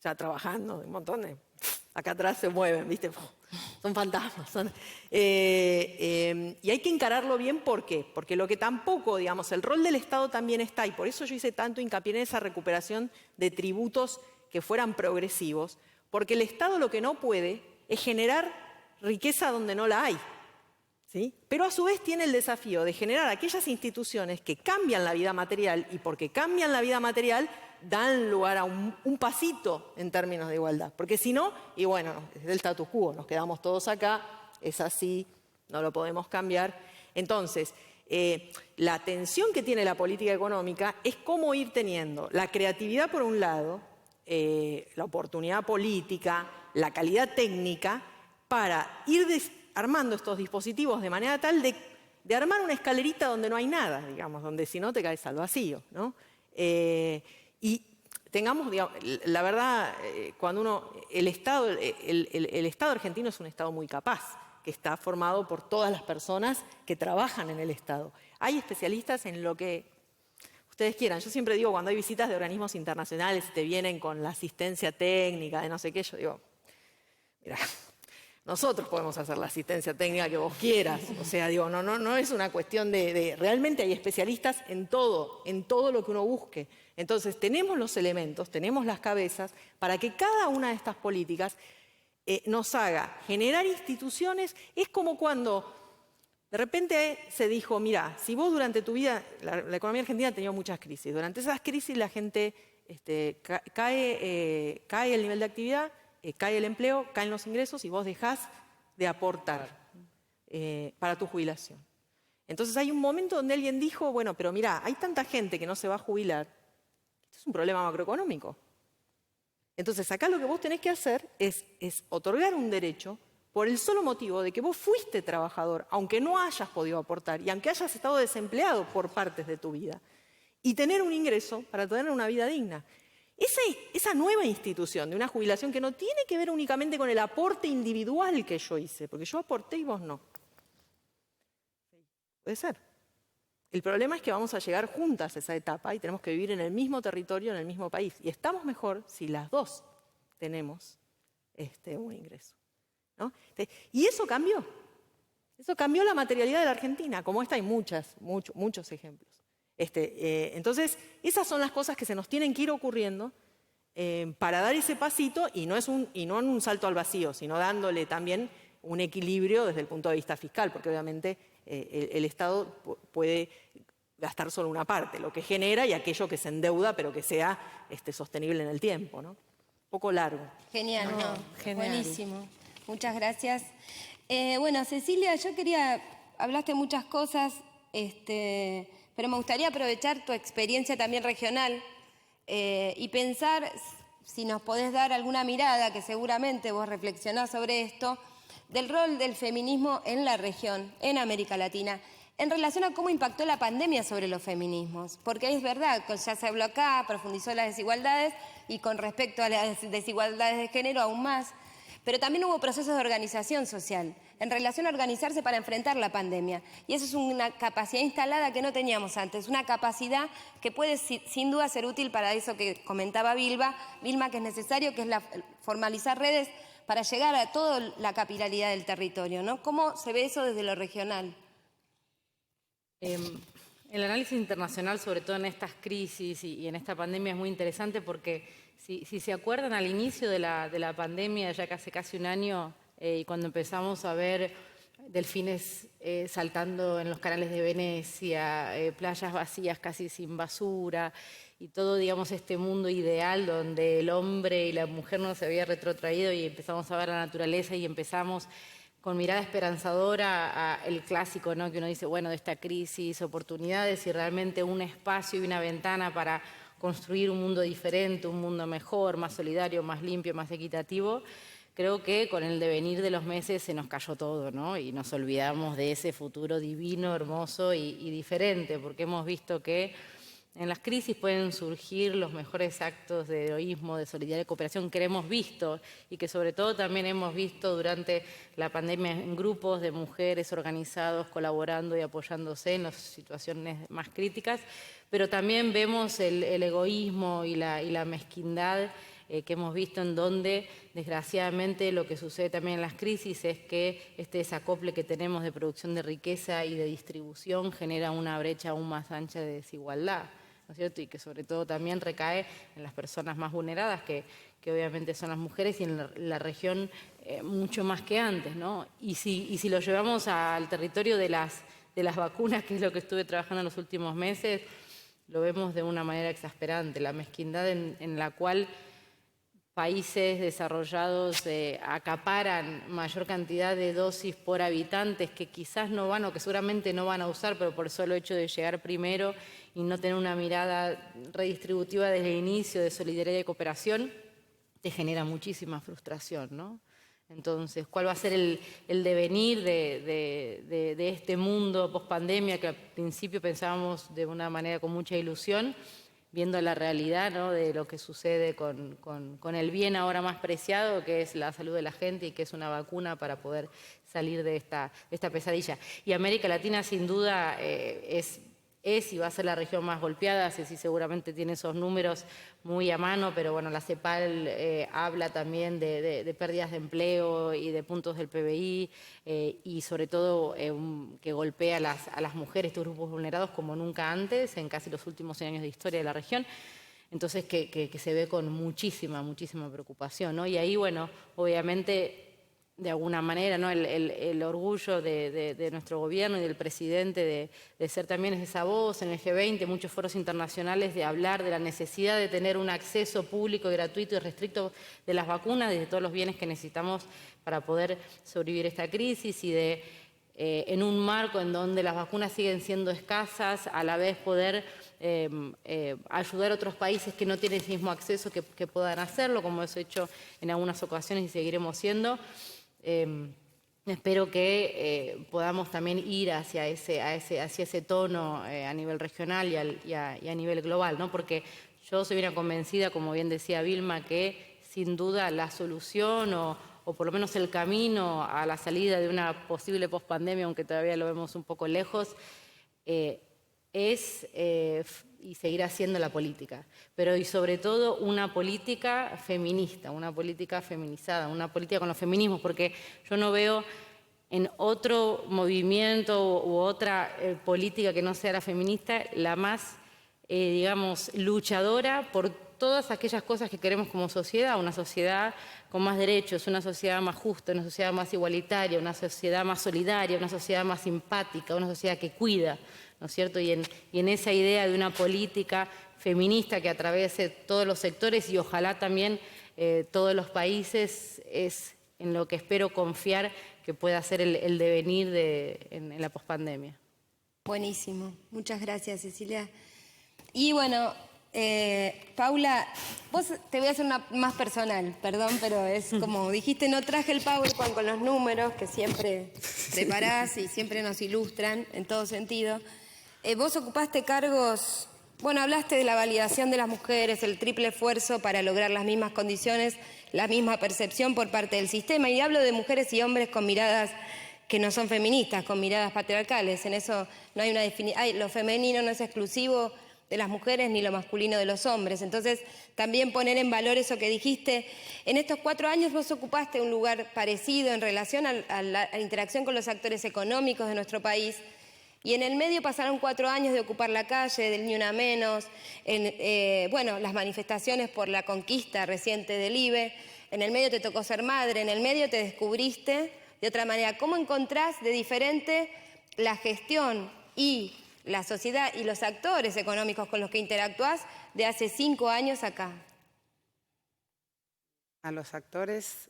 ya trabajando, un montón de... Acá atrás se mueven, ¿viste? Son fantasmas. Y hay que encararlo bien, ¿por qué? Porque lo que tampoco, digamos, el rol del Estado también está, y por eso yo hice tanto hincapié en esa recuperación de tributos que fueran progresivos, porque el Estado lo que no puede es generar riqueza donde no la hay, ¿sí? Pero a su vez tiene el desafío de generar aquellas instituciones que cambian la vida material, y porque cambian la vida material, dan lugar a un pasito en términos de igualdad. Porque si no, y bueno, es el status quo, nos quedamos todos acá, es así, no lo podemos cambiar. Entonces, la tensión que tiene la política económica es cómo ir teniendo la creatividad por un lado, la oportunidad política, la calidad técnica, para ir armando estos dispositivos de manera tal de armar una escalerita donde no hay nada, digamos, donde si no te caes al vacío, ¿no? Y tengamos, digamos, la verdad, cuando el Estado argentino es un Estado muy capaz, que está formado por todas las personas que trabajan en el Estado. Hay especialistas en lo que ustedes quieran. Yo siempre digo, cuando hay visitas de organismos internacionales y te vienen con la asistencia técnica de no sé qué, yo digo, mira, nosotros podemos hacer la asistencia técnica que vos quieras. O sea, digo, no es una cuestión realmente hay especialistas en todo lo que uno busque. Entonces, tenemos los elementos, tenemos las cabezas para que cada una de estas políticas nos haga generar instituciones. Es como cuando de repente se dijo, mira, si vos durante tu vida, la economía argentina ha tenido muchas crisis, durante esas crisis la gente cae el nivel de actividad, cae el empleo, caen los ingresos y vos dejás de aportar para tu jubilación. Entonces hay un momento donde alguien dijo, bueno, pero mira, hay tanta gente que no se va a jubilar, esto es un problema macroeconómico. Entonces acá lo que vos tenés que hacer es otorgar un derecho por el solo motivo de que vos fuiste trabajador, aunque no hayas podido aportar y aunque hayas estado desempleado por partes de tu vida, y tener un ingreso para tener una vida digna. Esa nueva institución de una jubilación que no tiene que ver únicamente con el aporte individual que yo hice, porque yo aporté y vos no. Puede ser. El problema es que vamos a llegar juntas a esa etapa y tenemos que vivir en el mismo territorio, en el mismo país. Y estamos mejor si las dos tenemos un ingreso, ¿no? Y eso cambió. Eso cambió la materialidad de la Argentina. Como esta hay muchos ejemplos. Entonces, esas son las cosas que se nos tienen que ir ocurriendo para dar ese pasito y no en un salto al vacío, sino dándole también un equilibrio desde el punto de vista fiscal, porque obviamente el Estado puede gastar solo una parte, lo que genera y aquello que se endeuda, pero que sea sostenible en el tiempo, ¿no? Un poco largo.
Genial,
No, genial.
buenísimo. Muchas gracias. Bueno, Cecilia, hablaste muchas cosas, pero me gustaría aprovechar tu experiencia también regional y pensar si nos podés dar alguna mirada, que seguramente vos reflexionás sobre esto, del rol del feminismo en la región, en América Latina, en relación a cómo impactó la pandemia sobre los feminismos. Porque es verdad, ya se habló acá, profundizó las desigualdades y con respecto a las desigualdades de género aún más. Pero también hubo procesos de organización social en relación a organizarse para enfrentar la pandemia. Y eso es una capacidad instalada que no teníamos antes, una capacidad que puede sin duda ser útil para eso que comentaba Vilma, que es necesario, que es formalizar redes para llegar a toda la capilaridad del territorio, ¿no? ¿Cómo se ve eso desde lo regional?
El análisis internacional, sobre todo en estas crisis y en esta pandemia, es muy interesante porque si se acuerdan al inicio de la pandemia, ya que hace casi un año, y cuando empezamos a ver delfines saltando en los canales de Venecia, playas vacías casi sin basura, y todo, digamos, este mundo ideal donde el hombre y la mujer no se había retrotraído y empezamos a ver la naturaleza y empezamos con mirada esperanzadora a el clásico, ¿no? Que uno dice, bueno, de esta crisis, oportunidades y realmente un espacio y una ventana para construir un mundo diferente, un mundo mejor, más solidario, más limpio, más equitativo. Creo que con el devenir de los meses se nos cayó todo, ¿no? Y nos olvidamos de ese futuro divino, hermoso y diferente, porque hemos visto que en las crisis pueden surgir los mejores actos de heroísmo, de solidaridad y cooperación que hemos visto y que sobre todo también hemos visto durante la pandemia en grupos de mujeres organizados, colaborando y apoyándose en las situaciones más críticas, pero también vemos el egoísmo y la mezquindad que hemos visto en donde, desgraciadamente, lo que sucede también en las crisis es que este desacople que tenemos de producción de riqueza y de distribución genera una brecha aún más ancha de desigualdad, ¿no es cierto? Y que sobre todo también recae en las personas más vulneradas, que obviamente son las mujeres y en la región mucho más que antes, ¿no? Y si lo llevamos al territorio de las vacunas, que es lo que estuve trabajando en los últimos meses, lo vemos de una manera exasperante, la mezquindad en la cual países desarrollados acaparan mayor cantidad de dosis por habitantes que quizás no van o que seguramente no van a usar, pero por el solo hecho de llegar primero y no tener una mirada redistributiva desde el inicio de solidaridad y cooperación, te genera muchísima frustración, ¿no? Entonces, ¿cuál va a ser el devenir de este mundo post-pandemia que al principio pensábamos de una manera con mucha ilusión? Viendo la realidad, ¿no? De lo que sucede con el bien ahora más preciado, que es la salud de la gente y que es una vacuna para poder salir de esta pesadilla. Y América Latina sin duda es y va a ser la región más golpeada. Ceci seguramente tiene esos números muy a mano, pero bueno, la CEPAL habla también de pérdidas de empleo y de puntos del PBI y sobre todo que golpea a las mujeres, estos grupos vulnerados como nunca antes en casi los últimos 100 años de historia de la región. Entonces que se ve con muchísima preocupación, ¿no? Y ahí, bueno, obviamente, de alguna manera, ¿no? el orgullo de nuestro gobierno y del presidente de ser también esa voz en el G20, muchos foros internacionales, de hablar de la necesidad de tener un acceso público, gratuito y restricto de las vacunas, de todos los bienes que necesitamos para poder sobrevivir esta crisis y en un marco en donde las vacunas siguen siendo escasas, a la vez poder ayudar a otros países que no tienen ese mismo acceso que puedan hacerlo, como hemos hecho en algunas ocasiones y seguiremos siendo. espero que podamos también ir hacia ese tono a nivel regional y a nivel global, ¿no? Porque yo soy una convencida, como bien decía Vilma, que sin duda la solución o por lo menos el camino a la salida de una posible pospandemia, aunque todavía lo vemos un poco lejos, es y seguirá siendo la política, pero y sobre todo una política feminista, una política feminizada, una política con los feminismos, porque yo no veo en otro movimiento u otra política que no sea la feminista la más, digamos, luchadora por todas aquellas cosas que queremos como sociedad, una sociedad con más derechos, una sociedad más justa, una sociedad más igualitaria, una sociedad más solidaria, una sociedad más simpática, una sociedad que cuida, ¿no es cierto? Y en esa idea de una política feminista que atraviese todos los sectores y ojalá también todos los países es en lo que espero confiar que pueda ser el devenir en la pospandemia.
Buenísimo. Muchas gracias, Cecilia. Y bueno, Paula, vos te voy a hacer una más personal, perdón, pero es como dijiste, no traje el PowerPoint con los números que siempre preparás y siempre nos ilustran en todo sentido. Vos ocupaste cargos, bueno, hablaste de la validación de las mujeres, el triple esfuerzo para lograr las mismas condiciones, la misma percepción por parte del sistema, y hablo de mujeres y hombres con miradas que no son feministas, con miradas patriarcales. En eso no hay una definición, lo femenino no es exclusivo de las mujeres ni lo masculino de los hombres. Entonces, también poner en valor eso que dijiste. En estos 4 años vos ocupaste un lugar parecido en relación a la interacción con los actores económicos de nuestro país. Y en el medio pasaron 4 años de ocupar la calle, del Ni Una Menos, bueno, las manifestaciones por la conquista reciente del IBE. En el medio te tocó ser madre, en el medio te descubriste de otra manera. ¿Cómo encontrás de diferente la gestión y la sociedad y los actores económicos con los que interactuás de hace 5 años acá?
A los actores,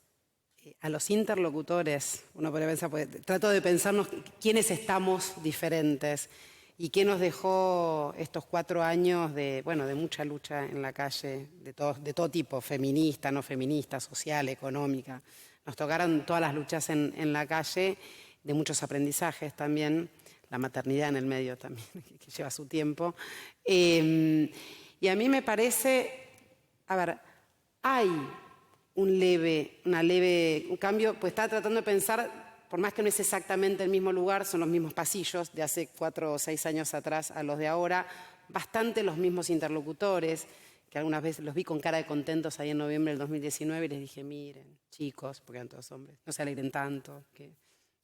a los interlocutores, uno podría pensar, trato de pensarnos quiénes estamos diferentes y qué nos dejó estos 4 años de mucha lucha en la calle, de todo tipo, feminista, no feminista, social, económica. Nos tocaron todas las luchas en la calle, de muchos aprendizajes también, la maternidad en el medio también, que lleva su tiempo. Y a mí me parece, hay un cambio, pues estaba tratando de pensar, por más que no es exactamente el mismo lugar, son los mismos pasillos de hace 4 o 6 años atrás a los de ahora, bastante los mismos interlocutores, que algunas veces los vi con cara de contentos ahí en noviembre del 2019 y les dije, miren, chicos, porque eran todos hombres, no se alegren tanto, que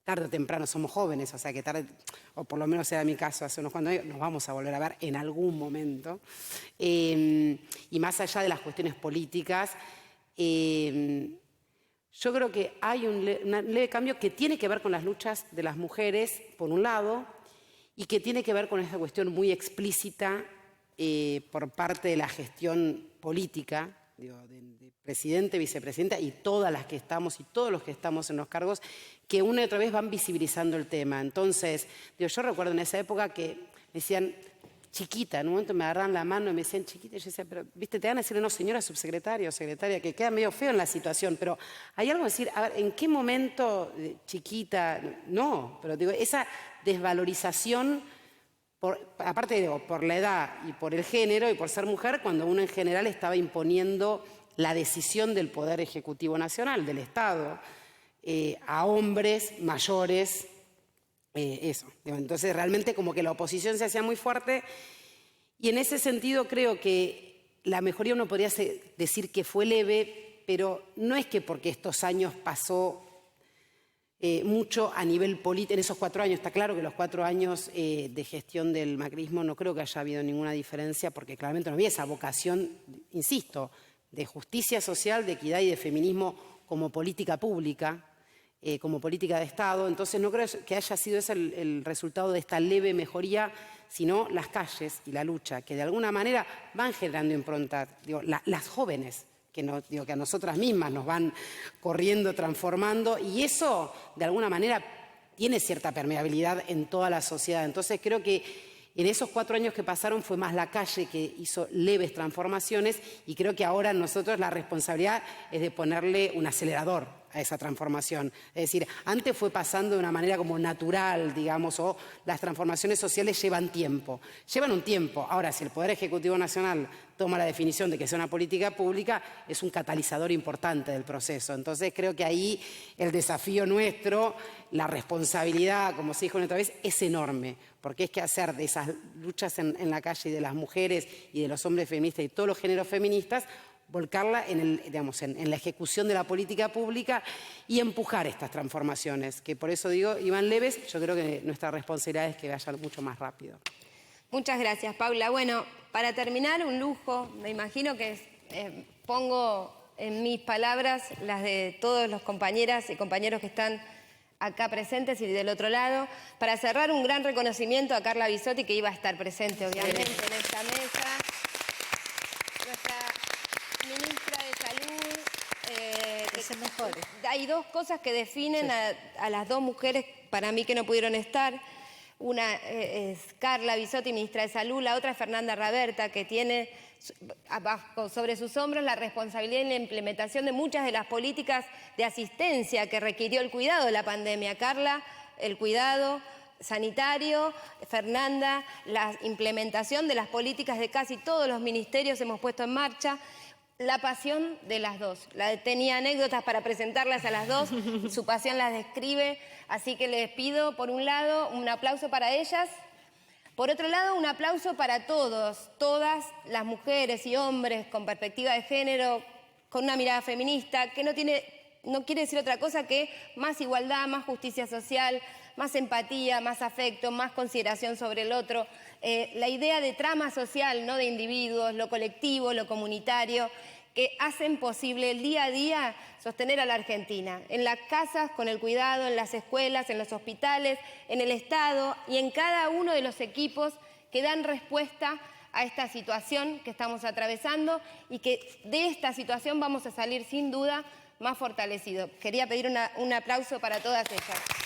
tarde o temprano somos jóvenes, o sea que tarde, o por lo menos era mi caso hace unos cuantos años, nos vamos a volver a ver en algún momento. Y más allá de las cuestiones políticas, yo creo que hay un leve cambio que tiene que ver con las luchas de las mujeres, por un lado, y que tiene que ver con esa cuestión muy explícita por parte de la gestión política, de presidente, vicepresidenta y todas las que estamos y todos los que estamos en los cargos, que una y otra vez van visibilizando el tema. Entonces, yo recuerdo en esa época que me decían, chiquita, en un momento me agarraban la mano y me decían chiquita, y yo decía, pero, viste, te van a decir, no, señora subsecretaria o secretaria, que queda medio feo en la situación, pero hay algo que decir, a ver, ¿en qué momento chiquita? No, pero digo, esa desvalorización, aparte digo, por la edad y por el género y por ser mujer, cuando uno en general estaba imponiendo la decisión del Poder Ejecutivo Nacional, del Estado, a hombres mayores, eso. Entonces realmente como que la oposición se hacía muy fuerte y en ese sentido creo que la mejoría uno podría decir que fue leve, pero no es que porque estos años pasó mucho a nivel político, en esos 4 años, está claro que los 4 años de gestión del macrismo no creo que haya habido ninguna diferencia porque claramente no había esa vocación, insisto, de justicia social, de equidad y de feminismo como política pública, como política de Estado. Entonces no creo que haya sido ese el resultado de esta leve mejoría, sino las calles y la lucha, que de alguna manera van generando impronta. Digo, las jóvenes, que a nosotras mismas nos van corriendo, transformando, y eso de alguna manera tiene cierta permeabilidad en toda la sociedad. Entonces creo que en esos 4 años que pasaron fue más la calle que hizo leves transformaciones y creo que ahora nosotros la responsabilidad es de ponerle un acelerador a esa transformación. Es decir, antes fue pasando de una manera como natural, digamos, o las transformaciones sociales llevan tiempo. Llevan un tiempo. Ahora, si el Poder Ejecutivo Nacional toma la definición de que sea una política pública, es un catalizador importante del proceso. Entonces, creo que ahí el desafío nuestro, la responsabilidad, como se dijo otra vez, es enorme. Porque es que hacer de esas luchas en la calle y de las mujeres y de los hombres feministas y todos los géneros feministas, volcarla en la ejecución de la política pública y empujar estas transformaciones, que por eso digo, iban leves. Yo creo que nuestra responsabilidad es que vayan mucho más rápido.
Muchas gracias, Paula. Bueno, para terminar, un lujo. Me imagino que pongo en mis palabras las de todos los compañeras y compañeros que están acá presentes y del otro lado, para cerrar un gran reconocimiento a Carla Bisotti, que iba a estar presente, obviamente, en esta mesa. Nuestra ministra de Salud. Hay dos cosas que definen a las dos mujeres, para mí, que no pudieron estar. Una es Carla Bisotti, ministra de Salud, la otra es Fernanda Raberta, que tiene sobre sus hombros la responsabilidad en la implementación de muchas de las políticas de asistencia que requirió el cuidado de la pandemia. Carla, el cuidado sanitario; Fernanda, la implementación de las políticas de casi todos los ministerios hemos puesto en marcha. La pasión de las dos. Tenía anécdotas para presentarlas a las dos, su pasión las describe, así que les pido, por un lado, un aplauso para ellas. Por otro lado, un aplauso para todos, todas las mujeres y hombres con perspectiva de género, con una mirada feminista, que no quiere decir otra cosa que más igualdad, más justicia social, más empatía, más afecto, más consideración sobre el otro. La idea de trama social, no de individuos, lo colectivo, lo comunitario, que hacen posible el día a día sostener a la Argentina. En las casas, con el cuidado, en las escuelas, en los hospitales, en el Estado y en cada uno de los equipos que dan respuesta a esta situación que estamos atravesando, y que de esta situación vamos a salir sin duda más fortalecidos. Quería pedir un aplauso para todas ellas.